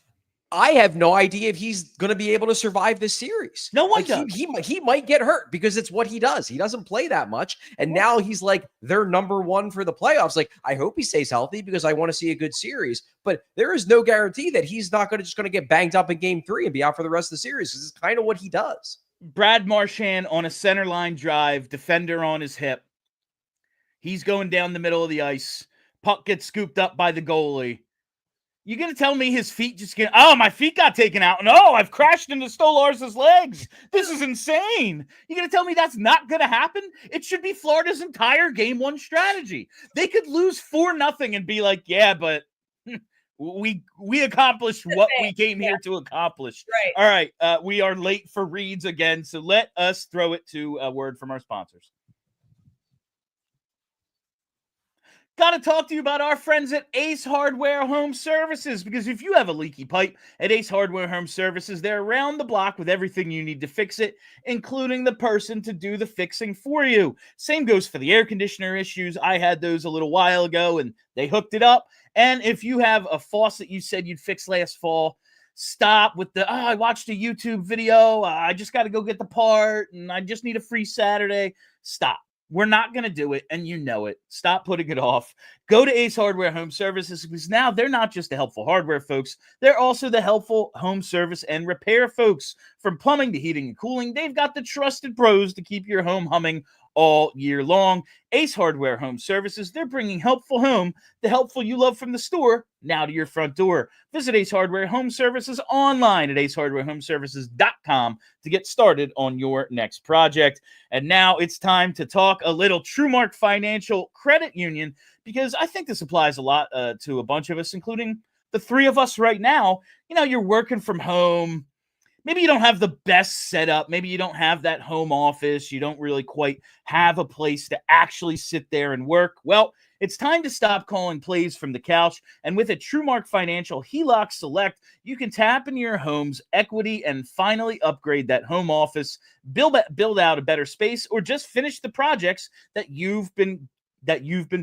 I have no idea if he's going to be able to survive this series. No one like does. He might get hurt because it's what he does. He doesn't play that much. And now he's like their number one for the playoffs. Like, I hope he stays healthy because I want to see a good series. But there is no guarantee that he's not going to get banged up in game 3 and be out for the rest of the series. This is kind of what he does. Brad Marchand on a center line drive, defender on his hip. He's going down the middle of the ice. Puck gets scooped up by the goalie. You gonna tell me his feet just get? Oh, my feet got taken out, and oh, I've crashed into Stolarz's legs. This is insane. You gonna tell me that's not gonna happen? It should be Florida's entire game 1 strategy. They could lose 4-0 and be like, yeah, but we accomplished what we came here to accomplish. Right. All right, we are late for reads again, so let us throw it to a word from our sponsors. Got to talk to you about our friends at Ace Hardware Home Services, because if you have a leaky pipe at Ace Hardware Home Services, they're around the block with everything you need to fix it, including the person to do the fixing for you. Same goes for the air conditioner issues. I had those a little while ago, and they hooked it up. And if you have a faucet you said you'd fix last fall, stop with the, I watched a YouTube video, I just got to go get the part, and I just need a free Saturday. Stop. We're not going to do it, and you know it. Stop putting it off. Go to Ace Hardware Home Services, because now they're not just the helpful hardware folks. They're also the helpful home service and repair folks. From plumbing to heating and cooling, they've got the trusted pros to keep your home humming all year long. Ace Hardware Home Services, they're bringing helpful home, the helpful you love from the store, now to your front door. Visit Ace Hardware Home Services online at acehardwarehomeservices.com to get started on your next project. And now it's time to talk a little TrueMark Financial Credit Union, because I think this applies a lot to a bunch of us, including the 3 of us right now. You know, you're working from home. Maybe you don't have the best setup. Maybe you don't have that home office. You don't really quite have a place to actually sit there and work. Well, it's time to stop calling plays from the couch. And with a TrueMark Financial HELOC Select, you can tap into your home's equity and finally upgrade that home office, build out a better space, or just finish the projects that you've been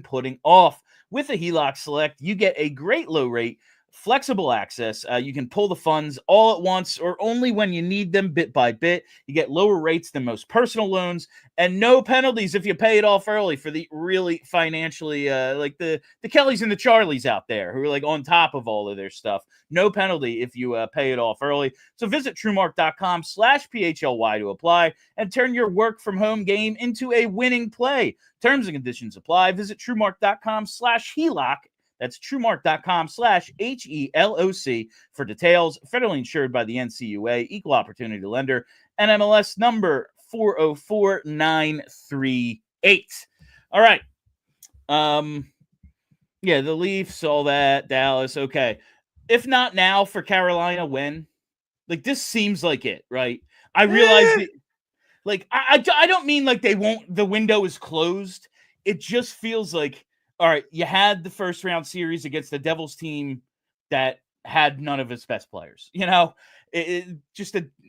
putting off. With a HELOC Select, you get a great low rate, flexible access. You can pull the funds all at once or only when you need them, bit by bit. You get lower rates than most personal loans, and no penalties if you pay it off early for the really financially like the Kellys and the Charlies out there who are like on top of all of their stuff. No penalty if you pay it off early. So visit TrueMark.com/PHLY to apply and turn your work from home game into a winning play. Terms and conditions apply. Visit TrueMark.com/HELOC. That's TrueMark.com/HELOC for details. Federally insured by the NCUA, equal opportunity lender, NMLS number 404938. All right. Yeah, the Leafs, all that, Dallas. Okay. If not now, for Carolina, when? Like, this seems like it, right? I realize like, I don't mean like they won't, the window is closed. It just feels like, all right, you had the first round series against the Devils team that had none of its best players. You know, it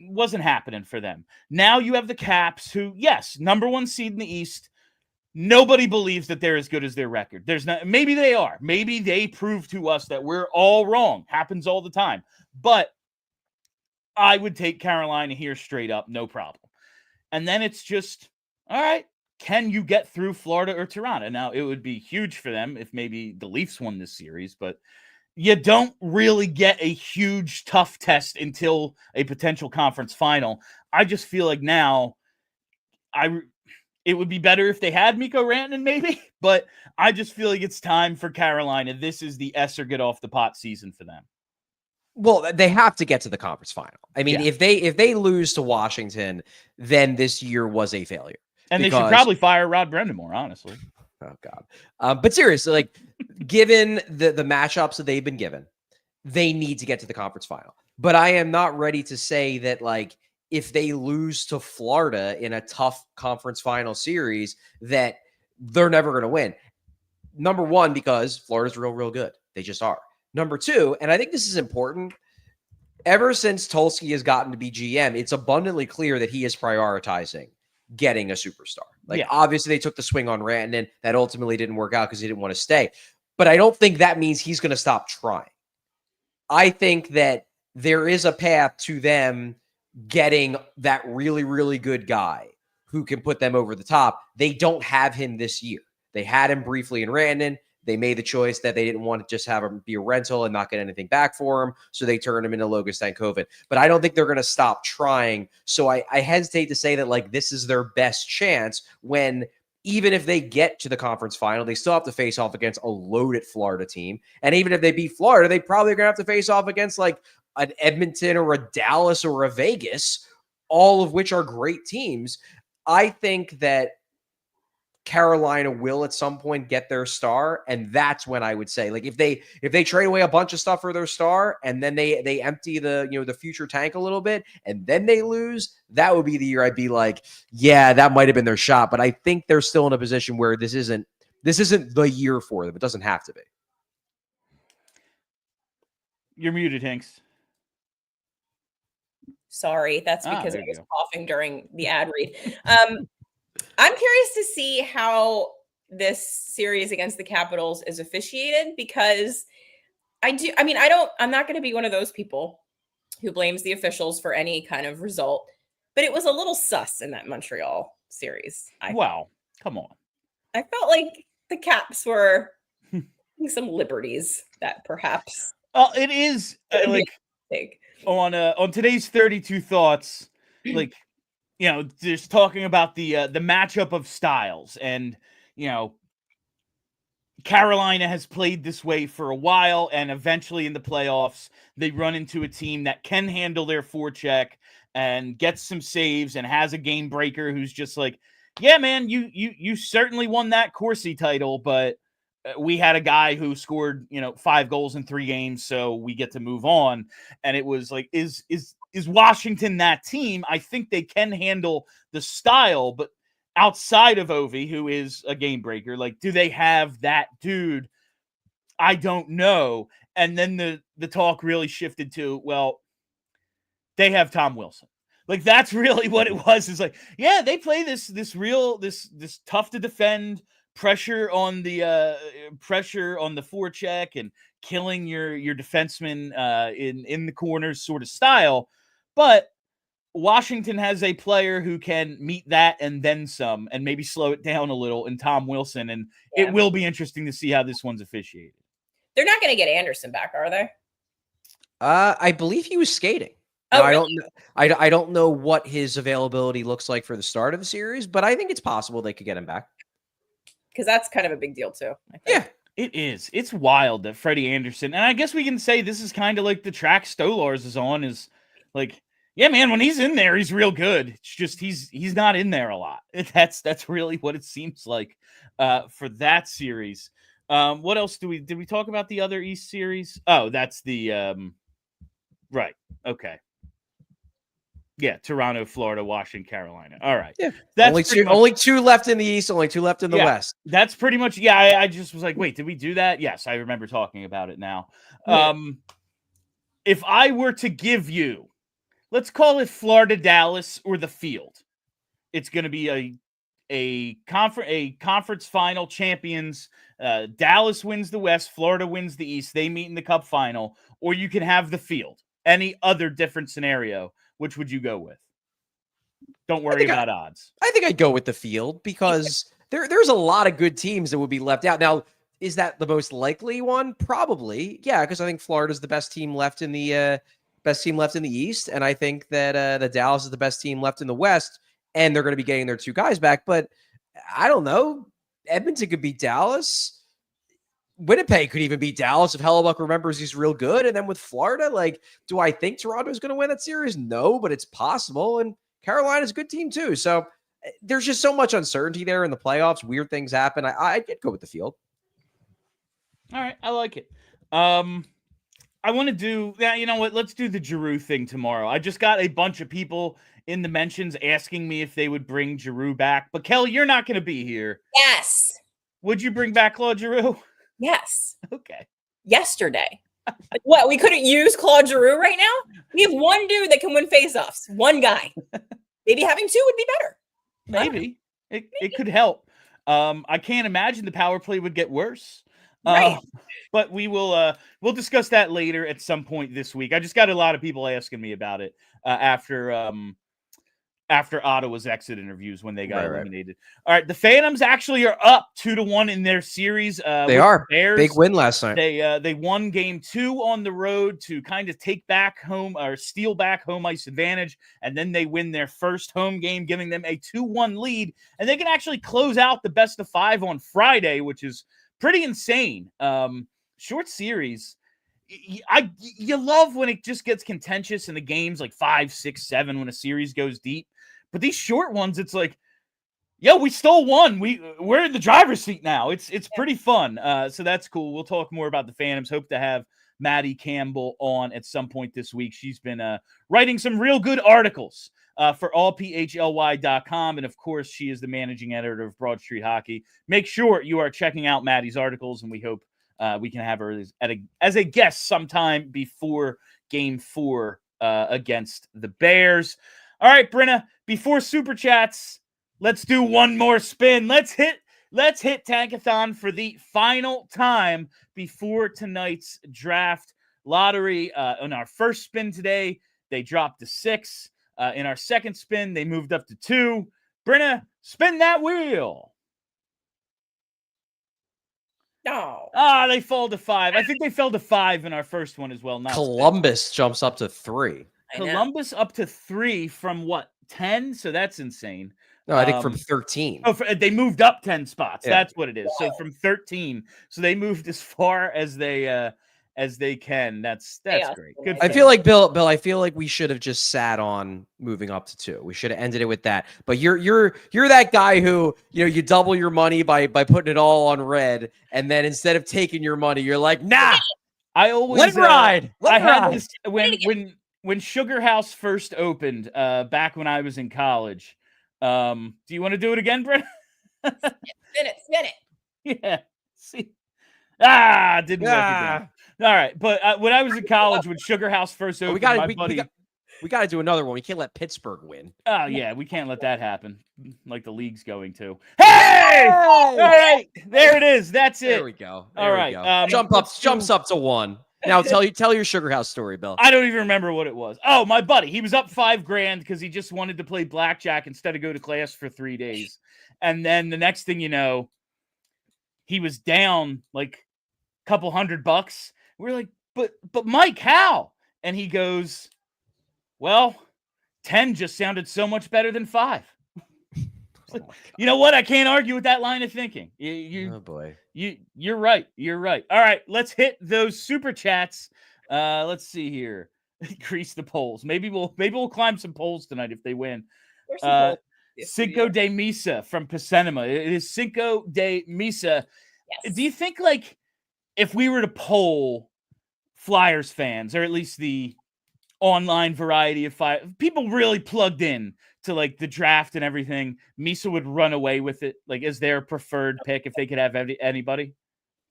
wasn't happening for them. Now you have the Caps, who, yes, number 1 seed in the East. Nobody believes that they're as good as their record. There's not. Maybe they are. Maybe they prove to us that we're all wrong. Happens all the time. But I would take Carolina here straight up, no problem. And then it's just, all right, can you get through Florida or Toronto? Now, it would be huge for them if maybe the Leafs won this series, but you don't really get a huge, tough test until a potential conference final. I just feel like now, It would be better if they had Mikko Rantanen, maybe, but I just feel like it's time for Carolina. This is the S or get off the pot season for them. Well, they have to get to the conference final. I mean, Yeah. if they lose to Washington, then this year was a failure. And they should probably fire Rod Brendamore, honestly. Oh God. But seriously, like, given the matchups that they've been given, they need to get to the conference final. But I am not ready to say that, like, if they lose to Florida in a tough conference final series, that they're never going to win. Number one, because Florida's real good. They just are. Number two, and I think this is important, ever since Tulsky has gotten to be GM, it's abundantly clear that he is prioritizing getting a superstar. Like, obviously they took the swing on Rantanen. That ultimately didn't work out because he didn't want to stay. But I don't think that means he's going to stop trying. I think that there is a path to them getting that really good guy who can put them over the top. They don't have him this year. They had him briefly in Rantanen. They made the choice that they didn't want to just have him be a rental and not get anything back for him, so they turned him into Logan Stankoven. But I don't think they're going to stop trying. So I hesitate to say that, like, this is their best chance, when even if they get to the conference final, they still have to face off against a loaded Florida team. And even if they beat Florida, they probably are going to have to face off against, like, an Edmonton or a Dallas or a Vegas, all of which are great teams. I think that Carolina will at some point get their star, and that's when I would say, like, if they trade away a bunch of stuff for their star and then they empty the future tank a little bit and then they lose, that would be the year I'd be like, yeah, that might have been their shot. But I think they're still in a position where this isn't the year for them. It doesn't have to be. You're muted, Hanks. Sorry, that's because I was go. coughing during the ad read. I'm curious to see how this series against the Capitals is officiated, because I'm not going to be one of those people who blames the officials for any kind of result, but it was a little sus in that Montreal series. Wow, come on. I felt like the Caps were taking some liberties that perhaps. It is big. On today's 32 Thoughts, like, just talking about the matchup of styles, and Carolina has played this way for a while, and eventually in the playoffs they run into a team that can handle their forecheck and gets some saves and has a game breaker who's just like, yeah, man, you certainly won that Corsi title, but we had a guy who scored 5 goals in 3 games, so we get to move on. And it was like, is Washington that team? I think they can handle the style, but outside of Ovi, who is a game breaker, like, do they have that dude? I don't know. And then the talk really shifted to, well, they have Tom Wilson. Like, that's really what it was. Is like, yeah, they play this tough to defend, pressure on the forecheck and killing your defenseman in the corners sort of style. But Washington has a player who can meet that and then some, and maybe slow it down a little in Tom Wilson. And it will be interesting to see how this one's officiated. They're not going to get Anderson back, are they? I believe he was skating. Oh, now, really? I don't know what his availability looks like for the start of the series, but I think it's possible they could get him back. Because that's kind of a big deal too. I think. Yeah, it is. It's wild that Freddie Anderson, and I guess we can say this is kind of like the track Stolarz is on, is like, yeah, man, when he's in there, he's real good. It's just he's not in there a lot. That's really what it seems like for that series. What else did we talk about the other East series? Oh, that's the right. Okay. Yeah, Toronto, Florida, Washington, Carolina. All right. Yeah. That's only two left in the East, only 2 left in the West. That's pretty much, I just was like, wait, did we do that? Yes, I remember talking about it now. Yeah. If I were to give you, let's call it Florida, Dallas, or the field, it's going to be a conference final champions. Dallas wins the West, Florida wins the East. They meet in the Cup final, or you can have the field. Any other different scenario, which would you go with? Don't worry about odds. I think I'd go with the field, because there's a lot of good teams that would be left out. Now, is that the most likely one? Probably, yeah, because I think Florida's the best team left in the East, and I think that the Dallas is the best team left in the West, and they're going to be getting their 2 guys back. But I don't know. Edmonton could beat Dallas. Winnipeg could even beat Dallas if Hellebuck remembers he's real good. And then with Florida, like, do I think Toronto's going to win that series? No, but it's possible. And Carolina's a good team too. So there's just so much uncertainty there in the playoffs. Weird things happen. I'd go with the field. All right, I like it. I want to do, yeah, you know what? Let's do the Giroux thing tomorrow. I just got a bunch of people in the mentions asking me if they would bring Giroux back. But Kelly, you're not going to be here. Yes. Would you bring back Claude Giroux? Yes. Okay. Yesterday. Like, what? We couldn't use Claude Giroux right now? We have one dude that can win faceoffs. One guy. Maybe having two would be better. Maybe. It could help. I can't imagine the power play would get worse. Right. But we'll discuss that later at some point this week. I just got a lot of people asking me about it after Ottawa's exit interviews when they got eliminated. All right, the Phantoms actually are up 2-1 in their series. They are. Bears. Big win last night. They won game 2 on the road to kind of take back home or steal back home ice advantage, and then they win their first home game, giving them a 2-1 lead, and they can actually close out the best of 5 on Friday, which is pretty insane. Short series. You love when it just gets contentious in the games like 5, 6, 7 when a series goes deep. But these short ones, it's like, yeah, we stole one. We're in the driver's seat now. It's pretty fun. So that's cool. We'll talk more about the Phantoms. Hope to have Maddie Campbell on at some point this week. She's been writing some real good articles for allphly.com. And of course, she is the managing editor of Broad Street Hockey. Make sure you are checking out Maddie's articles, and we hope we can have her as a guest sometime before game 4 against the Bears. All right, Brenna, before Super Chats, let's do one more spin. Let's hit Tankathon for the final time before tonight's draft lottery. On our first spin today, they dropped to 6. In our second spin, they moved up to 2. Brenna, spin that wheel. No. They fall to 5. I think they fell to 5 in our first one as well. Columbus jumps up to 3. Columbus up to 3 from what, 10? So that's insane. No, I think from 13. They moved up 10 spots. Yeah. That's what it is. So from 13. So they moved as far as they can. That's great. Good. I feel like Bill, I feel like we should have just sat on moving up to 2. We should have ended it with that. But you're that guy who, you double your money by putting it all on red, and then instead of taking your money, you're like, nah. I always let it ride. Had this when Sugar House first opened back when I was in college. Do you want to do it again, Brent? Spin it. Yeah. See. Didn't work again. All right, but when I was in college, when Sugar House first opened, we got to do another one. We can't let Pittsburgh win. Oh yeah, we can't let that happen. Like the league's going to. Hey! All right, there it is. That's it. There we go. All right, jumps up to 1. Now tell your Sugar House story, Bill. I don't even remember what it was. Oh, my buddy. He was up $5,000 because he just wanted to play blackjack instead of go to class for 3 days. And then the next thing you know, he was down like a couple $100. We're like, but Mike, how? And he goes, well, 10 just sounded so much better than 5. You know what? I can't argue with that line of thinking. Oh boy. You're right. You're right. All right, let's hit those super chats. Let's see here. Increase the polls. Maybe we'll climb some polls tonight if they win. Cinco de Misa from Pacenema. It is Cinco de Misa. Yes. Do you think, like, if we were to poll Flyers fans, or at least the online variety of people really plugged in to like the draft and everything, Misa would run away with it, like as their preferred pick if they could have anybody?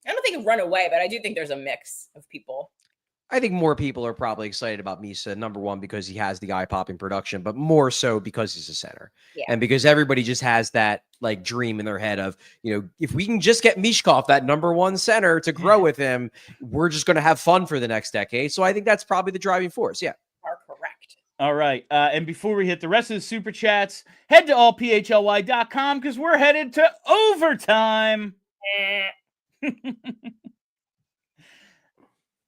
I don't think it'd run away, but I do think there's a mix of people. I think more people are probably excited about Misa, number one, because he has the eye-popping production, but more so because he's a center. Yeah. And because everybody just has that like dream in their head of, if we can just get Michkov, that number 1 center, to grow with him, we're just going to have fun for the next decade. So I think that's probably the driving force. Yeah. Are correct. All right. And before we hit the rest of the super chats, head to allphly.com because we're headed to overtime.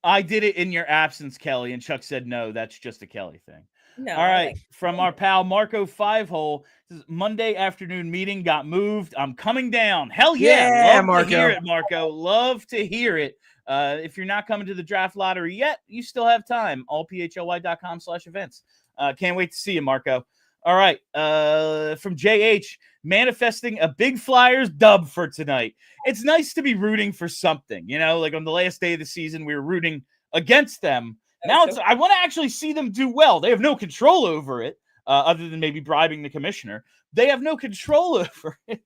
I did it in your absence, Kelly, and Chuck said, no, that's just a Kelly thing. No. All right. From our pal Marco Fivehole, this is Monday afternoon meeting got moved. I'm coming down. Hell yeah. Yeah, Love Marco. to hear it, Marco. Love to hear it. If you're not coming to the draft lottery yet, you still have time. allphly.com/events. Can't wait to see you, Marco. All right. From JH, manifesting a big Flyers dub for tonight. It's nice to be rooting for something, you know, like on the last day of the season, we were rooting against them. Now I want to actually see them do well. They have no control over it, other than maybe bribing the commissioner. They have no control over it.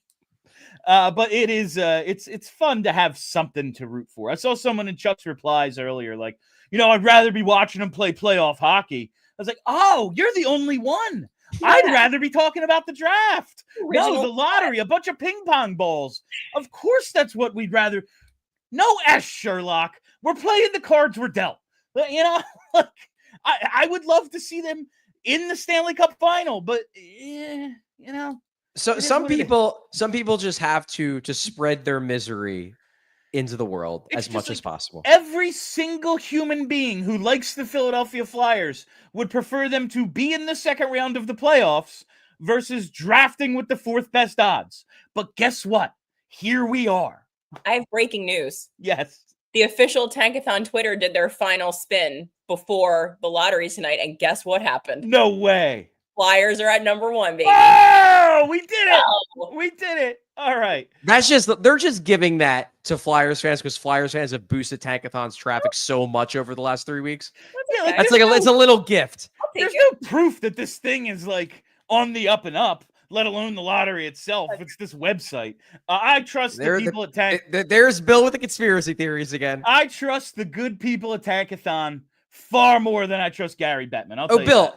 But it is it's fun to have something to root for. I saw someone in Chuck's replies earlier, like, you know, I'd rather be watching them play playoff hockey. I was like, oh, you're the only one. Yeah. I'd rather be talking about the draft. No, the lottery, a bunch of ping pong balls. Of course that's what we'd rather. No S, Sherlock. We're playing the cards we're dealt. You know, like, I would love to see them in the Stanley Cup final, but you know. So some people just have to spread their misery into the world as much as possible. Every single human being who likes the Philadelphia Flyers would prefer them to be in the second round of the playoffs versus drafting with the fourth best odds. But guess what? Here we are. I have breaking news. Yes. The official Tankathon Twitter did their final spin before the lottery tonight, and guess what happened? No way. Flyers are at number 1, baby. Oh, we did it. Oh. We did it. All right. They're just giving that to Flyers fans because Flyers fans have boosted Tankathon's traffic so much over the last 3 weeks. Yeah, it's a little gift. There's no proof that this thing is like on the up and up, let alone the lottery itself. It's this website. I trust the people at Tankathon. There's Bill with the conspiracy theories again. I trust the good people at Tankathon far more than I trust Gary Bettman. Bill,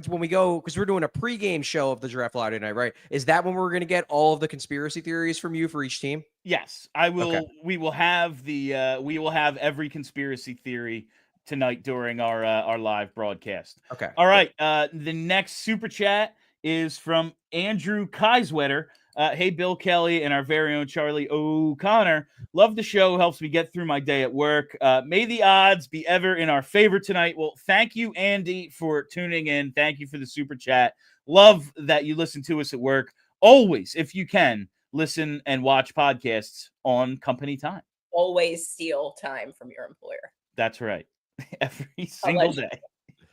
when we go, because we're doing a pregame show of the draft lottery tonight, right? Is that when we're going to get all of the conspiracy theories from you for each team? Yes, I will. Okay. We will have every conspiracy theory tonight during our live broadcast. Okay. All right. The next super chat is from Andrew Kaiswetter. Hey, Bill Kelly and our very own Charlie O'Connor. Love the show. Helps me get through my day at work. May the odds be ever in our favor tonight. Well, thank you, Andy, for tuning in. Thank you for the super chat. Love that you listen to us at work. Always, if you can, listen and watch podcasts on company time. Always steal time from your employer. That's right. Every single day.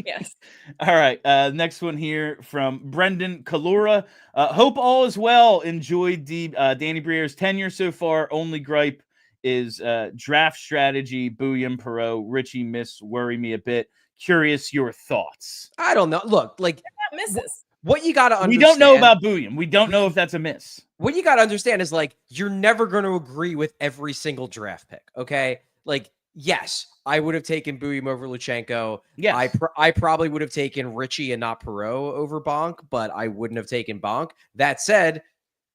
Yes. All right. Next one here from Brendan Kalura. Hope all is well. Enjoyed Danny Briere's tenure so far. Only gripe is draft strategy. Bouillon, Perreault, Richie worry me a bit. Curious your thoughts. I don't know. Look, like misses. What you got to understand. We don't know about Bouillon. We don't know if that's a miss. What you got to understand is like you're never going to agree with every single draft pick. Okay, like. Yes, I would have taken Bouillon over Luchenko. Yes. I probably would have taken Richie and not Perreault over Bonk, but I wouldn't have taken Bonk. That said,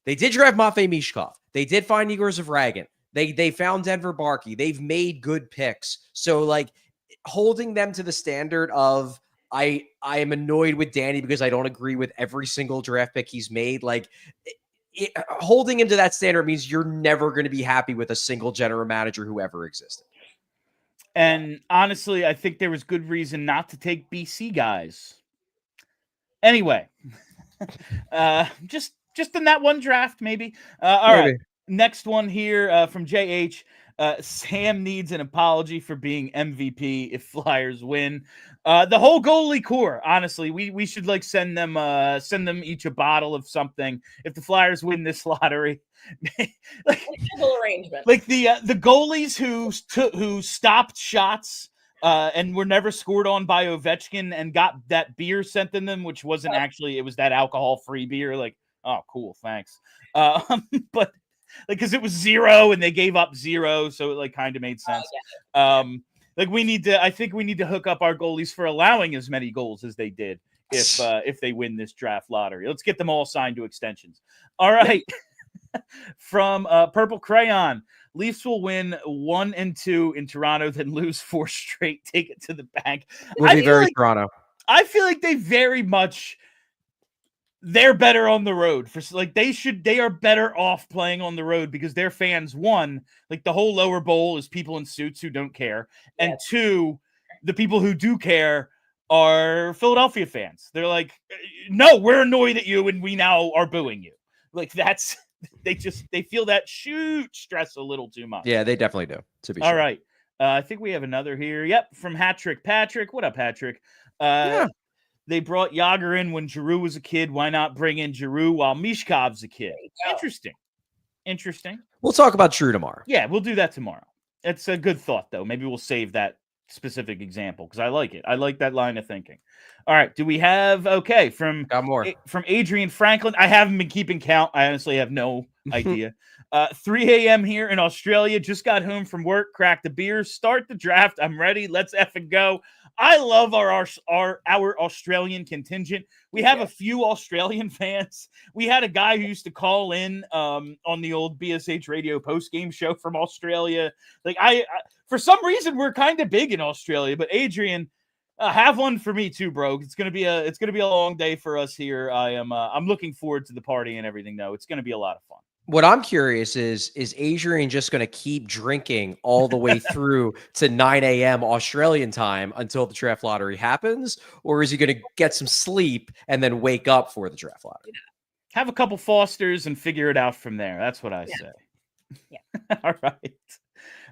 they did draft Matvei Michkov. They did find Igor Zavragin. They found Denver Barkey. They've made good picks. So, like, holding them to the standard of I am annoyed with Danny because I don't agree with every single draft pick he's made, like, holding him to that standard means you're never going to be happy with a single general manager who ever existed. And honestly, I think there was good reason not to take BC guys. Anyway, just in that one draft, maybe. All right. Next one here from JH. Sam needs an apology for being MVP if Flyers win. The whole goalie core, honestly, we should like send them each a bottle of something if the Flyers win this lottery. Like, arrangement. Like the goalies who stopped shots and were never scored on by Ovechkin and got that beer sent in them, which wasn't actually, it was that alcohol-free beer. Like, oh, cool, thanks. But like, because it was 0 and they gave up 0, so it like kind of made sense. Like I think we need to hook up our goalies for allowing as many goals as they did if they win this draft lottery. Let's get them all signed to extensions. All right. From Purple Crayon, Leafs will win 1 and 2 in Toronto, then lose 4 straight. Take it to the bank. Will be very Toronto. I feel like they're better on the road. They are better off playing on the road because their fans, 1, like the whole lower bowl is people in suits who don't care, and 2, the people who do care are Philadelphia fans. They're like, no, we're annoyed at you and we now are booing you. Like that's, they feel that stress a little too much. Yeah, they definitely do, to be All sure. right. I think we have another here. Yep, from Hattrick Patrick. What up, Patrick? Yeah. They brought Yager in when Giroux was a kid. Why not bring in Giroux while Michkov's a kid? Interesting. We'll talk about Giroux tomorrow. Yeah, we'll do that tomorrow. It's a good thought, though. Maybe we'll save that specific example because I like it. I like that line of thinking. All right. Do we have, from Adrian Franklin? I haven't been keeping count. I honestly have no idea. 3 a.m. here in Australia. Just got home from work. Cracked a beer. Start the draft. I'm ready. Let's effing go. I love our Australian contingent. We have a few Australian fans. We had a guy who used to call in on the old BSH radio post-game show from Australia. Like I for some reason we're kind of big in Australia, but Adrian, have one for me too, bro. It's gonna be a long day for us here. I'm looking forward to the party and everything though. It's gonna be a lot of fun. What I'm curious is Adrian just going to keep drinking all the way through to 9 a.m. Australian time until the draft lottery happens? Or is he going to get some sleep and then wake up for the draft lottery? Have a couple Fosters and figure it out from there. That's what I say. Yeah. All right.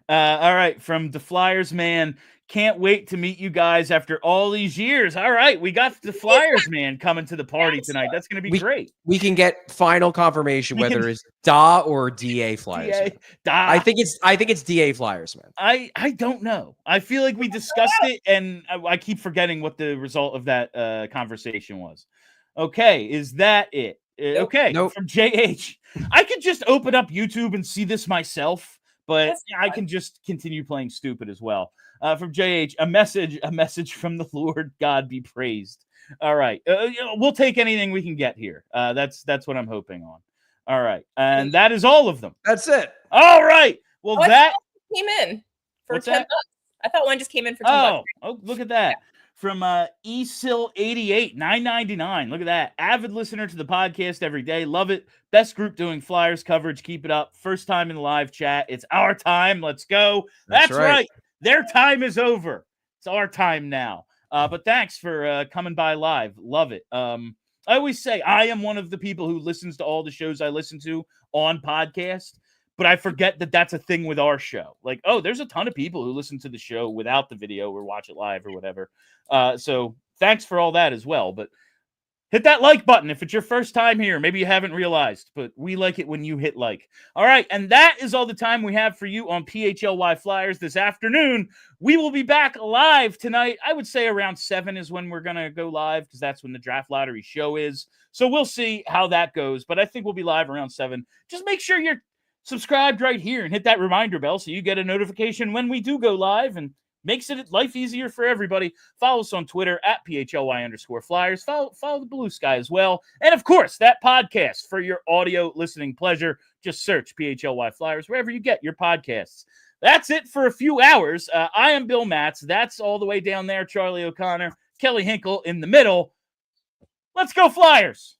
All right. From the Flyers, man. Can't wait to meet you guys after all these years. All right. We got the Flyers, man, coming to the party tonight. That's going to be great. We can get final confirmation whether it's DA or DA Flyers. I think it's DA Flyers, man. I don't know. I feel like we discussed it, and I keep forgetting what the result of that conversation was. Okay. Is that it? Okay. Nope. From JH. I could just open up YouTube and see this myself, but I can just continue playing stupid as well. From JH, a message from the Lord, God be praised. All right. We'll take anything we can get here. That's what I'm hoping on. All right. And that is all of them. That's it. All right. Well, that came in for What's $10. that? I thought one just came in for $10. Oh, look at that. From eSil88, $9.99. Look at that. Avid listener to the podcast every day. Love it. Best group doing Flyers coverage. Keep it up. First time in the live chat. It's our time. Let's go. That's right. Their time is over. It's our time now. But thanks for coming by live. Love it. I always say I am one of the people who listens to all the shows I listen to on podcast, but I forget that that's a thing with our show. Like, oh, there's a ton of people who listen to the show without the video or watch it live or whatever. So thanks for all that as well. But hit that like button if it's your first time here. Maybe you haven't realized, but we like it when you hit like. All right, and that is all the time we have for you on PHLY Flyers this afternoon. We will be back live tonight. I would say around 7 is when we're going to go live because that's when the draft lottery show is. So we'll see how that goes, but I think we'll be live around 7. Just make sure you're subscribed right here and hit that reminder bell so you get a notification when we do go live, and makes it life easier for everybody. Follow us on Twitter at PHLY_Flyers. Follow the Blue Sky as well. And of course, that podcast for your audio listening pleasure. Just search PHLY Flyers wherever you get your podcasts. That's it for a few hours. I am Bill Matz. That's all the way down there. Charlie O'Connor, Kelly Hinkle in the middle. Let's go Flyers.